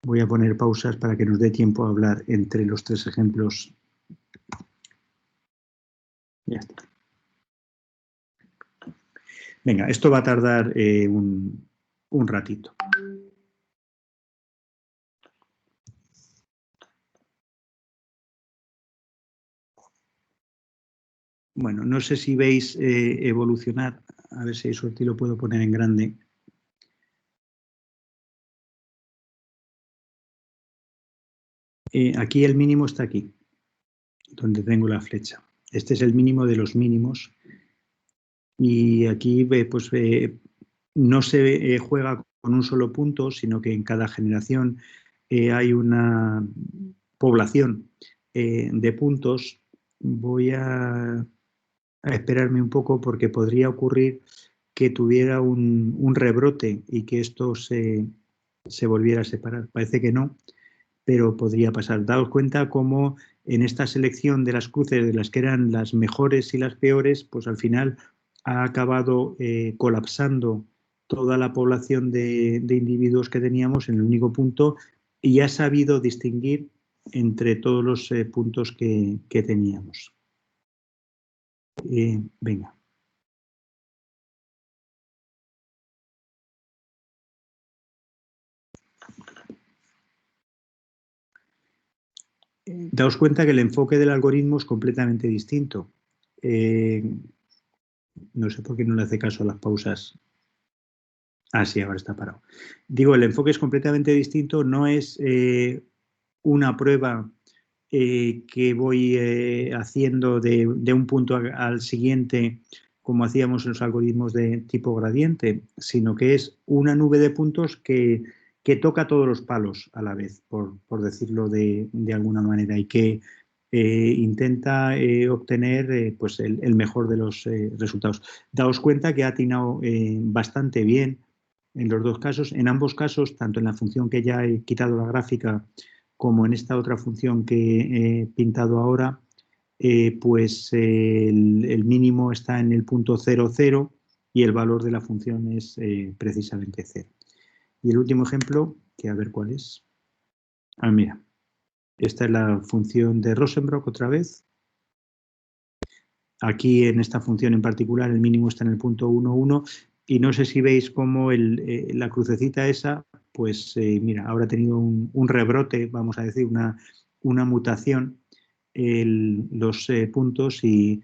Speaker 1: Voy a poner pausas para que nos dé tiempo a hablar entre los tres ejemplos. Ya está. Venga, esto va a tardar un ratito. Bueno, no sé si veis evolucionar, a ver si hay suerte y lo puedo poner en grande. Aquí el mínimo está aquí, donde tengo la flecha. Este es el mínimo de los mínimos. Y aquí pues, no se juega con un solo punto, sino que en cada generación hay una población de puntos. Voy a esperarme un poco porque podría ocurrir que tuviera un rebrote y que esto se volviera a separar. Parece que no, pero podría pasar. Daos cuenta cómo en esta selección de las cruces, de las que eran las mejores y las peores, pues al final ha acabado colapsando toda la población de individuos que teníamos en el único punto y ha sabido distinguir entre todos los puntos que teníamos. Venga. Daos cuenta que el enfoque del algoritmo es completamente distinto. No sé por qué no le hace caso a las pausas. Ah, sí, ahora está parado. Digo, el enfoque es completamente distinto, no es una prueba que voy haciendo de un punto al siguiente, como hacíamos en los algoritmos de tipo gradiente, sino que es una nube de puntos que toca todos los palos a la vez, por decirlo de alguna manera, y que intenta obtener pues el mejor de los resultados. Daos cuenta que ha atinado bastante bien en los dos casos. En ambos casos, tanto en la función que ya he quitado la gráfica como en esta otra función que he pintado ahora, pues el mínimo está en el punto 0, 0 y el valor de la función es precisamente 0. Y el último ejemplo, que a ver cuál es. Ah, mira, esta es la función de Rosenbrock otra vez. Aquí en esta función en particular el mínimo está en el punto 1, 1 y no sé si veis cómo la crucecita esa, pues mira, ahora ha tenido un rebrote, vamos a decir, una mutación, los puntos y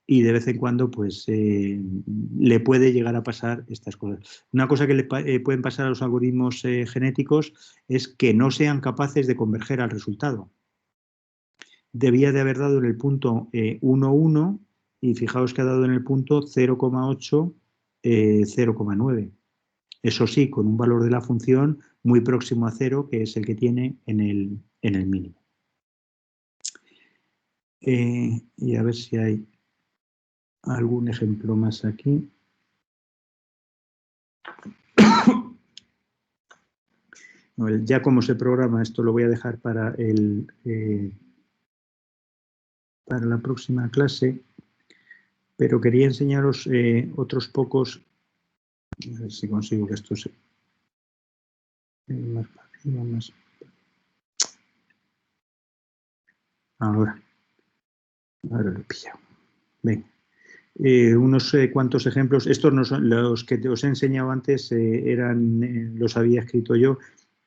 Speaker 1: de vez en cuando pues le puede llegar a pasar estas cosas. Una cosa que le pueden pasar a los algoritmos genéticos es que no sean capaces de converger al resultado. Debía de haber dado en el punto 1,1 y fijaos que ha dado en el punto 0,8, 0,9. Eso sí, con un valor de la función muy próximo a 0, que es el que tiene en el mínimo. Y a ver si hay algún ejemplo más aquí. Ya como se programa, esto lo voy a dejar para la próxima clase, pero quería enseñaros otros pocos. A ver si consigo que esto sea más fácil, más. Ahora lo he pillado. Venga. Unos cuantos ejemplos. Estos no son los que os he enseñado antes, los había escrito yo.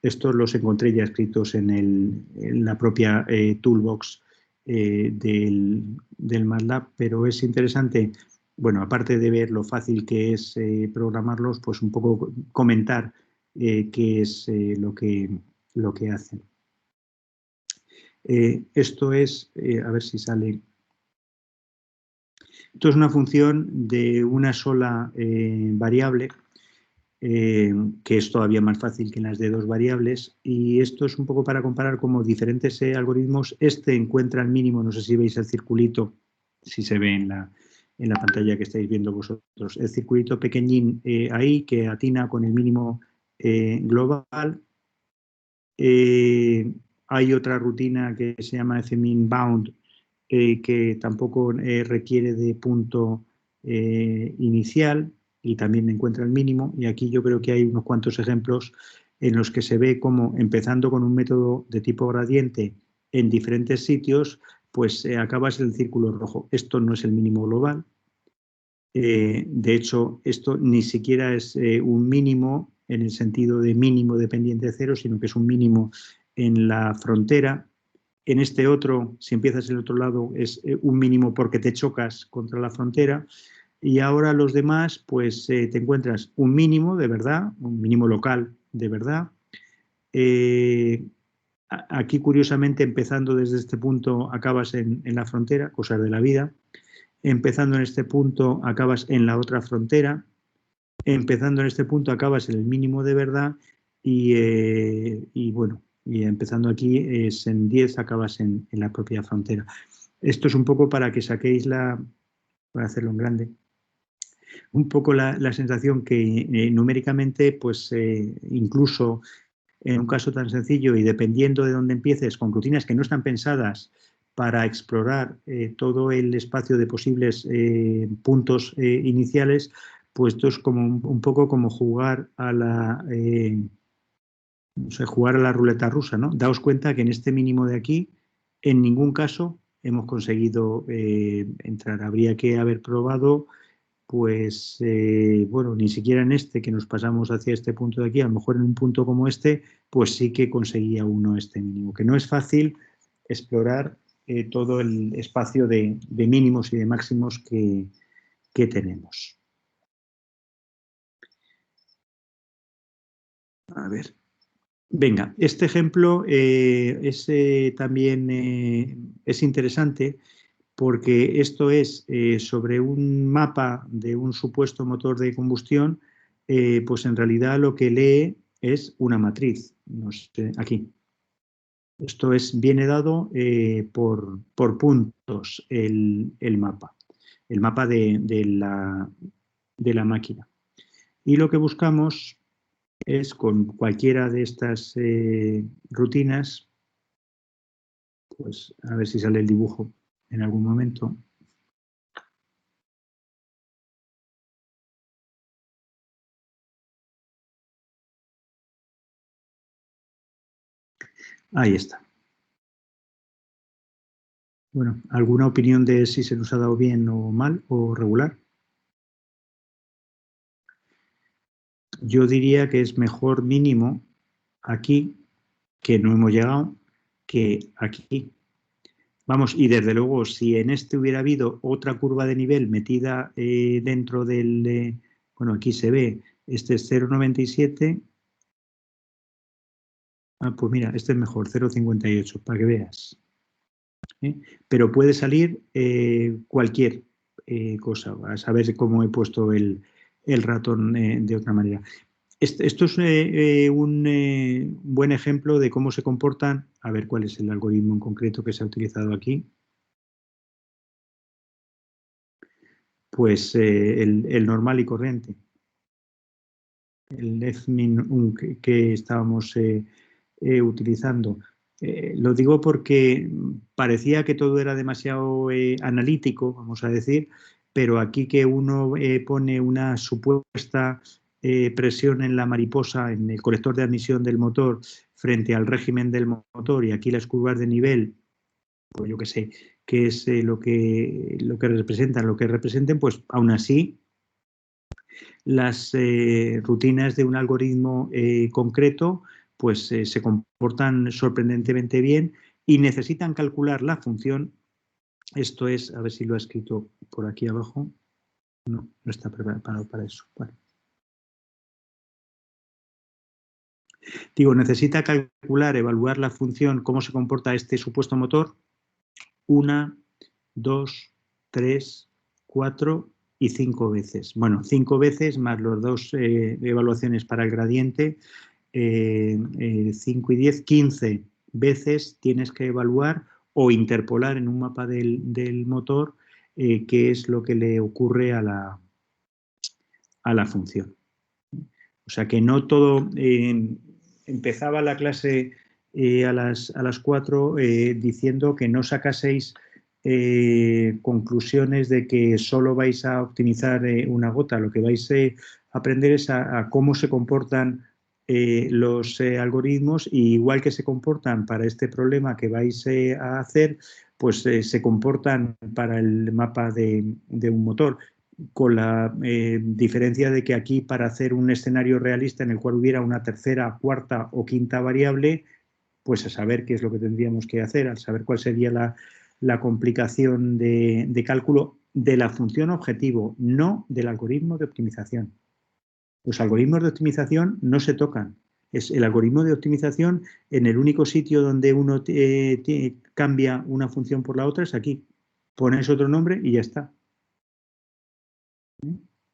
Speaker 1: Estos los encontré ya escritos en la propia toolbox del MATLAB, pero es interesante, bueno, aparte de ver lo fácil que es programarlos, pues un poco comentar qué es lo que hacen. Esto es, a ver si sale. Esto es una función de una sola variable, que es todavía más fácil que las de dos variables, y esto es un poco para comparar cómo diferentes algoritmos, este encuentra el mínimo, no sé si veis el circulito, si se ve en la pantalla que estáis viendo vosotros, el circulito pequeñín ahí que atina con el mínimo global. Hay otra rutina que se llama fmin bound, que tampoco requiere de punto inicial y también encuentra el mínimo. Y aquí yo creo que hay unos cuantos ejemplos en los que se ve cómo, empezando con un método de tipo gradiente en diferentes sitios, pues acabas en el círculo rojo. Esto no es el mínimo global. De hecho, esto ni siquiera es un mínimo en el sentido de mínimo dependiente de cero, sino que es un mínimo en la frontera. En este otro, si empiezas en el otro lado, es un mínimo porque te chocas contra la frontera. Y ahora los demás, pues te encuentras un mínimo de verdad, un mínimo local de verdad. Aquí, curiosamente, empezando desde este punto, acabas en la frontera, cosas de la vida. Empezando en este punto, acabas en la otra frontera. Empezando en este punto, acabas en el mínimo de verdad. Y bueno, y empezando aquí, es en 10, acabas en la propia frontera. Esto es un poco para que saquéis para hacerlo en grande, un poco la sensación que numéricamente, pues incluso en un caso tan sencillo y dependiendo de dónde empieces, con rutinas que no están pensadas para explorar todo el espacio de posibles puntos iniciales, pues esto es como un poco como jugar jugar a la ruleta rusa, ¿no? Daos cuenta que en este mínimo de aquí, en ningún caso hemos conseguido entrar. Habría que haber probado, pues, bueno, ni siquiera en este que nos pasamos hacia este punto de aquí, a lo mejor en un punto como este, pues sí que conseguía uno este mínimo, que no es fácil explorar todo el espacio de mínimos y de máximos que tenemos. A ver. Venga, este ejemplo también es interesante porque esto es sobre un mapa de un supuesto motor de combustión, pues en realidad lo que lee es una matriz. No sé, aquí. Esto viene dado por puntos el mapa de la máquina. Y lo que buscamos es con cualquiera de estas rutinas, pues a ver si sale el dibujo en algún momento. Ahí está. Bueno, ¿alguna opinión de si se nos ha dado bien o mal o regular? yo diría que es mejor mínimo aquí, que no hemos llegado, que aquí. Vamos, y desde luego, si en este hubiera habido otra curva de nivel metida dentro del... bueno, aquí se ve, este es 0,97. Ah, pues mira, este es mejor, 0,58, para que veas. Pero puede salir cualquier cosa. A ver cómo he puesto el ratón de otra manera. Esto es un buen ejemplo de cómo se comportan. A ver cuál es el algoritmo en concreto que se ha utilizado aquí. Pues el normal y corriente. El fmin que estábamos utilizando. Lo digo porque parecía que todo era demasiado analítico, vamos a decir, pero aquí que uno pone una supuesta presión en la mariposa, en el colector de admisión del motor, frente al régimen del motor, y aquí las curvas de nivel, pues yo qué sé, qué es lo que representan, lo que representen, pues aún así las rutinas de un algoritmo concreto pues se comportan sorprendentemente bien y necesitan calcular la función. Esto es, a ver si lo ha escrito por aquí abajo. No, no está preparado para eso. Bueno. Digo, necesita calcular, evaluar la función, cómo se comporta este supuesto motor, 1, 2, 3, 4 y 5 veces. Bueno, 5 veces más las dos evaluaciones para el gradiente, 5 y 10, 15 veces tienes que evaluar o interpolar en un mapa del motor qué es lo que le ocurre a la función. O sea que no todo... empezaba la clase a las 4 diciendo que no sacaseis conclusiones de que solo vais a optimizar una gota. Lo que vais a aprender es a cómo se comportan los algoritmos, y igual que se comportan para este problema que vais a hacer, pues se comportan para el mapa de un motor, con la diferencia de que aquí, para hacer un escenario realista en el cual hubiera una tercera, cuarta o quinta variable, pues a saber qué es lo que tendríamos que hacer, al saber cuál sería la complicación de cálculo de la función objetivo, no del algoritmo de optimización. Los algoritmos de optimización no se tocan. Es el algoritmo de optimización, en el único sitio donde uno cambia una función por la otra es aquí. Pones otro nombre y ya está.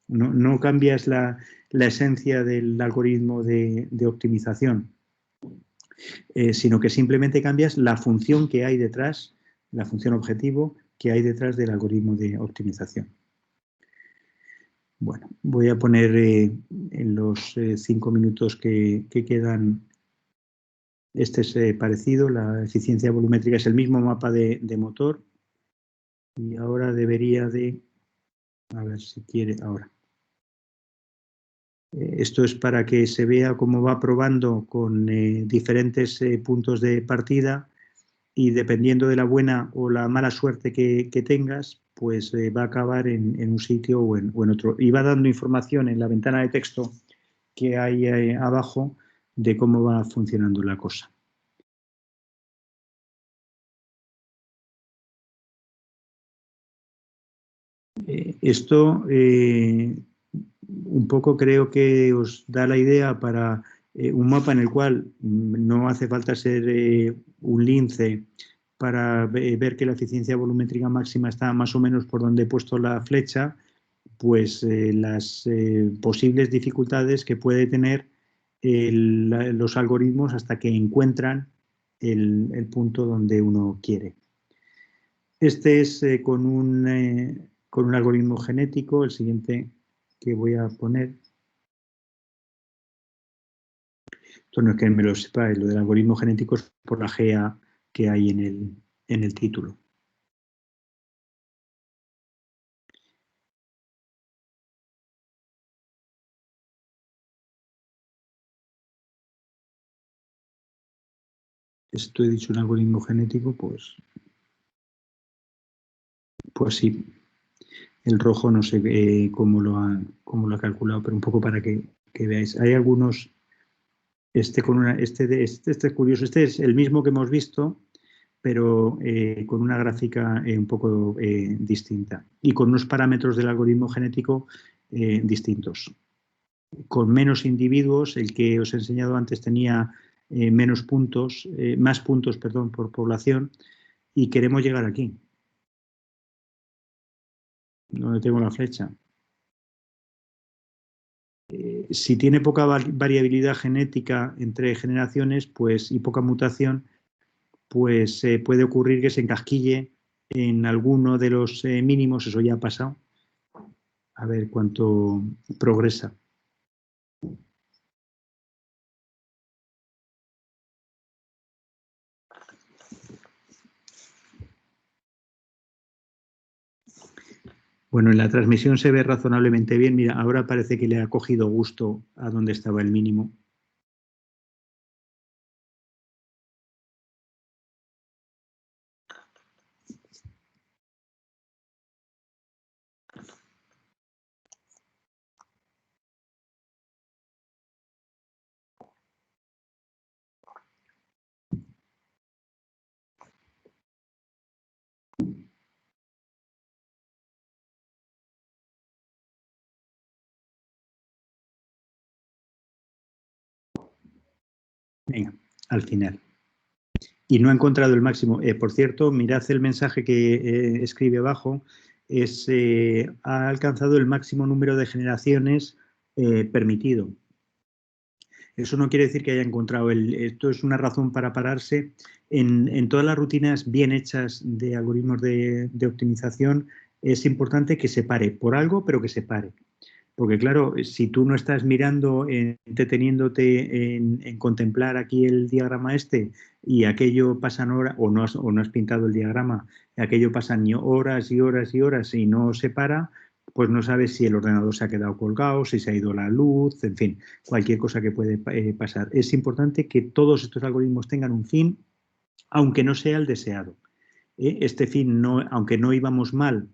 Speaker 1: No, no cambias la esencia del algoritmo de optimización, sino que simplemente cambias la función que hay detrás, la función objetivo que hay detrás del algoritmo de optimización. Bueno, voy a poner en los 5 minutos que quedan, este es parecido, la eficiencia volumétrica es el mismo mapa de motor, y ahora debería de, a ver si quiere, ahora. Esto es para que se vea cómo va probando con diferentes puntos de partida, y dependiendo de la buena o la mala suerte que tengas, pues va a acabar en un sitio o en otro. Y va dando información en la ventana de texto que hay abajo de cómo va funcionando la cosa. Esto un poco creo que os da la idea para un mapa en el cual no hace falta ser un lince para ver que la eficiencia volumétrica máxima está más o menos por donde he puesto la flecha, pues las posibles dificultades que puede tener los algoritmos hasta que encuentran el punto donde uno quiere. Este es con un algoritmo genético, el siguiente que voy a poner. Esto no es que me lo sepa, lo del algoritmo genético es por la GA que hay en el título. Esto he dicho un algoritmo genético, pues sí. El rojo no sé cómo lo ha calculado, pero un poco para que que veáis. Hay algunos, este es curioso, este es el mismo que hemos visto, pero con una gráfica un poco distinta y con unos parámetros del algoritmo genético distintos. Con menos individuos, el que os he enseñado antes tenía más puntos, perdón, por población, y queremos llegar aquí, donde tengo la flecha. Si tiene poca variabilidad genética entre generaciones, pues, y poca mutación, pues puede ocurrir que se encasquille en alguno de los mínimos, eso ya ha pasado, a ver cuánto progresa. Bueno, en la transmisión se ve razonablemente bien. Mira, ahora parece que le ha cogido gusto a donde estaba el mínimo. Venga, al final. Y no ha encontrado el máximo. Por cierto, mirad el mensaje que escribe abajo. Ha alcanzado el máximo número de generaciones permitido. Eso no quiere decir que haya encontrado esto es una razón para pararse. En todas las rutinas bien hechas de algoritmos de optimización es importante que se pare por algo, pero que se pare. Porque claro, si tú no estás mirando, entreteniéndote en contemplar aquí el diagrama este y aquello pasan horas, o no has pintado el diagrama, y aquello pasan horas y horas y horas y no se para, pues no sabes si el ordenador se ha quedado colgado, si se ha ido la luz, en fin, cualquier cosa que puede pasar. Es importante que todos estos algoritmos tengan un fin, aunque no sea el deseado. Este fin, aunque no íbamos mal,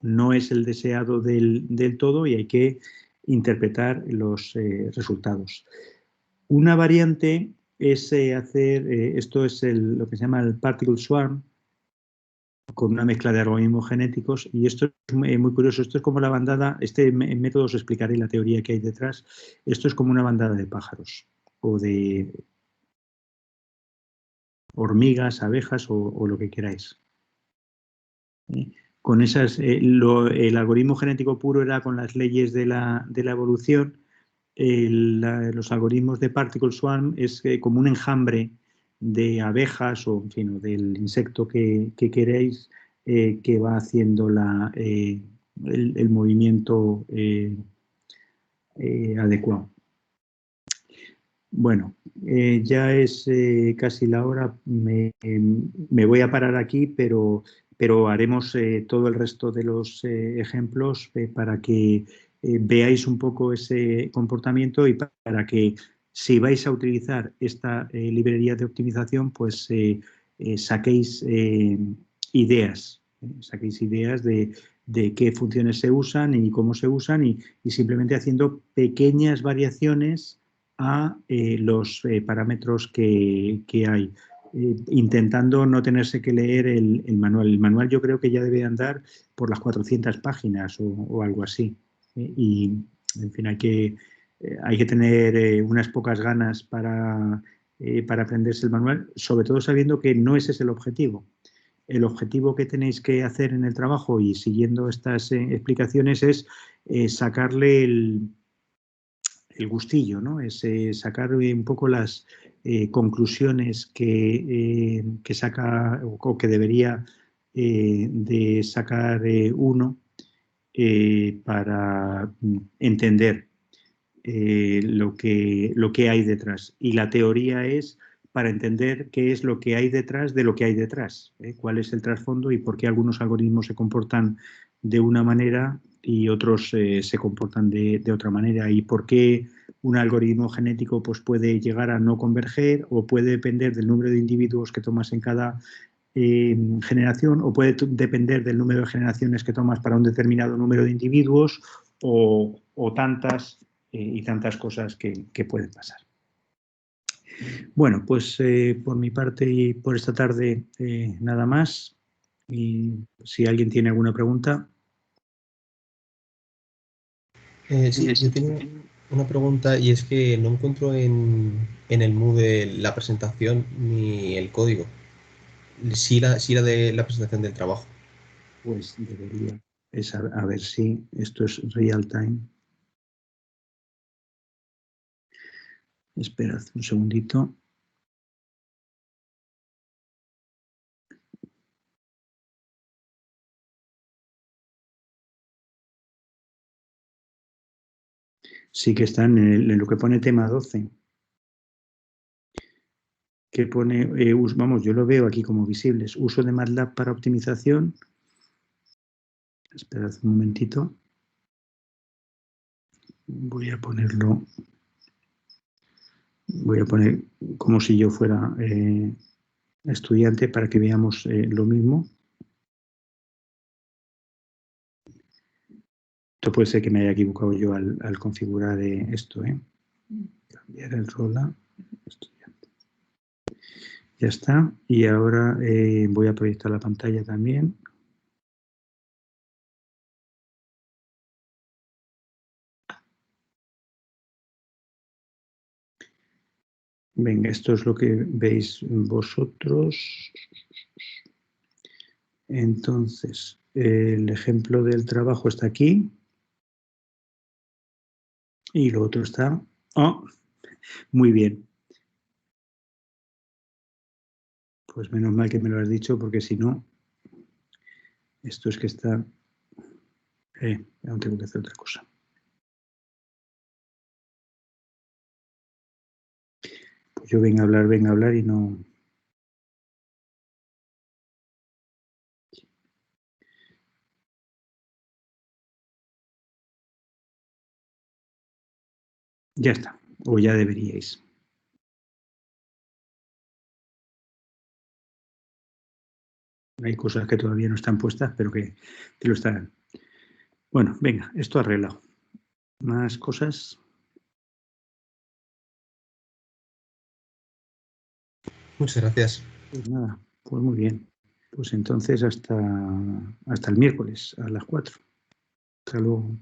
Speaker 1: no es el deseado del todo y hay que interpretar los resultados. Una variante es hacer, esto es lo que se llama el particle swarm, con una mezcla de algoritmos genéticos, y esto es muy curioso. Esto es como la bandada, este método os explicaré la teoría que hay detrás. Esto es como una bandada de pájaros o de hormigas, abejas o lo que queráis. Con esas, el algoritmo genético puro era con las leyes de la evolución. Los algoritmos de particle swarm es como un enjambre de abejas o, en fin, o del insecto que queréis, que va haciendo el movimiento adecuado. Bueno, ya es casi la hora. Me voy a parar aquí, pero haremos todo el resto de los ejemplos para que veáis un poco ese comportamiento y para que si vais a utilizar esta librería de optimización, pues saquéis ideas. Saquéis ideas de qué funciones se usan y cómo se usan y simplemente haciendo pequeñas variaciones a los parámetros que hay, intentando no tenerse que leer el manual. El manual yo creo que ya debe andar por las 400 páginas o algo así. Y, en fin, hay que tener unas pocas ganas para aprenderse el manual, sobre todo sabiendo que no ese es el objetivo. El objetivo que tenéis que hacer en el trabajo y siguiendo estas explicaciones es sacarle el gustillo, ¿no? Es sacar un poco las conclusiones que saca o que debería de sacar uno para entender lo que hay detrás. Y la teoría es para entender qué es lo que hay detrás de lo que hay detrás, cuál es el trasfondo y por qué algunos algoritmos se comportan de una manera y otros se comportan de otra manera y por qué un algoritmo genético pues, puede llegar a no converger o puede depender del número de individuos que tomas en cada generación o puede depender del número de generaciones que tomas para un determinado número de individuos o tantas y tantas cosas que pueden pasar. Bueno, pues por mi parte y por esta tarde nada más. Y si alguien tiene alguna pregunta.
Speaker 2: Sí, yo tengo una pregunta y es que no encuentro en el Moodle la presentación ni el código. Sí la de la presentación del trabajo.
Speaker 1: Pues debería. A ver si esto es real time. Esperad un segundito. Sí que están en lo que pone tema 12. Que pone, vamos, yo lo veo aquí como visibles. Uso de MATLAB para optimización. Esperad un momentito. Voy a ponerlo. Voy a poner como si yo fuera estudiante para que veamos lo mismo. Esto puede ser que me haya equivocado yo al configurar esto. Cambiar el rol a estudiante. Ya está. Y ahora voy a proyectar la pantalla también. Venga, esto es lo que veis vosotros. Entonces, el ejemplo del trabajo está aquí. Y lo otro está... Oh, muy bien. Pues menos mal que me lo has dicho, porque si no, esto es que está... aún tengo que hacer otra cosa. Pues yo vengo a hablar y no... Ya está, o ya deberíais. Hay cosas que todavía no están puestas, pero que lo estarán. Bueno, venga, esto arreglado. ¿Más cosas?
Speaker 2: Muchas gracias.
Speaker 1: Pues nada, pues muy bien. Pues entonces hasta el miércoles a las 4. Hasta luego.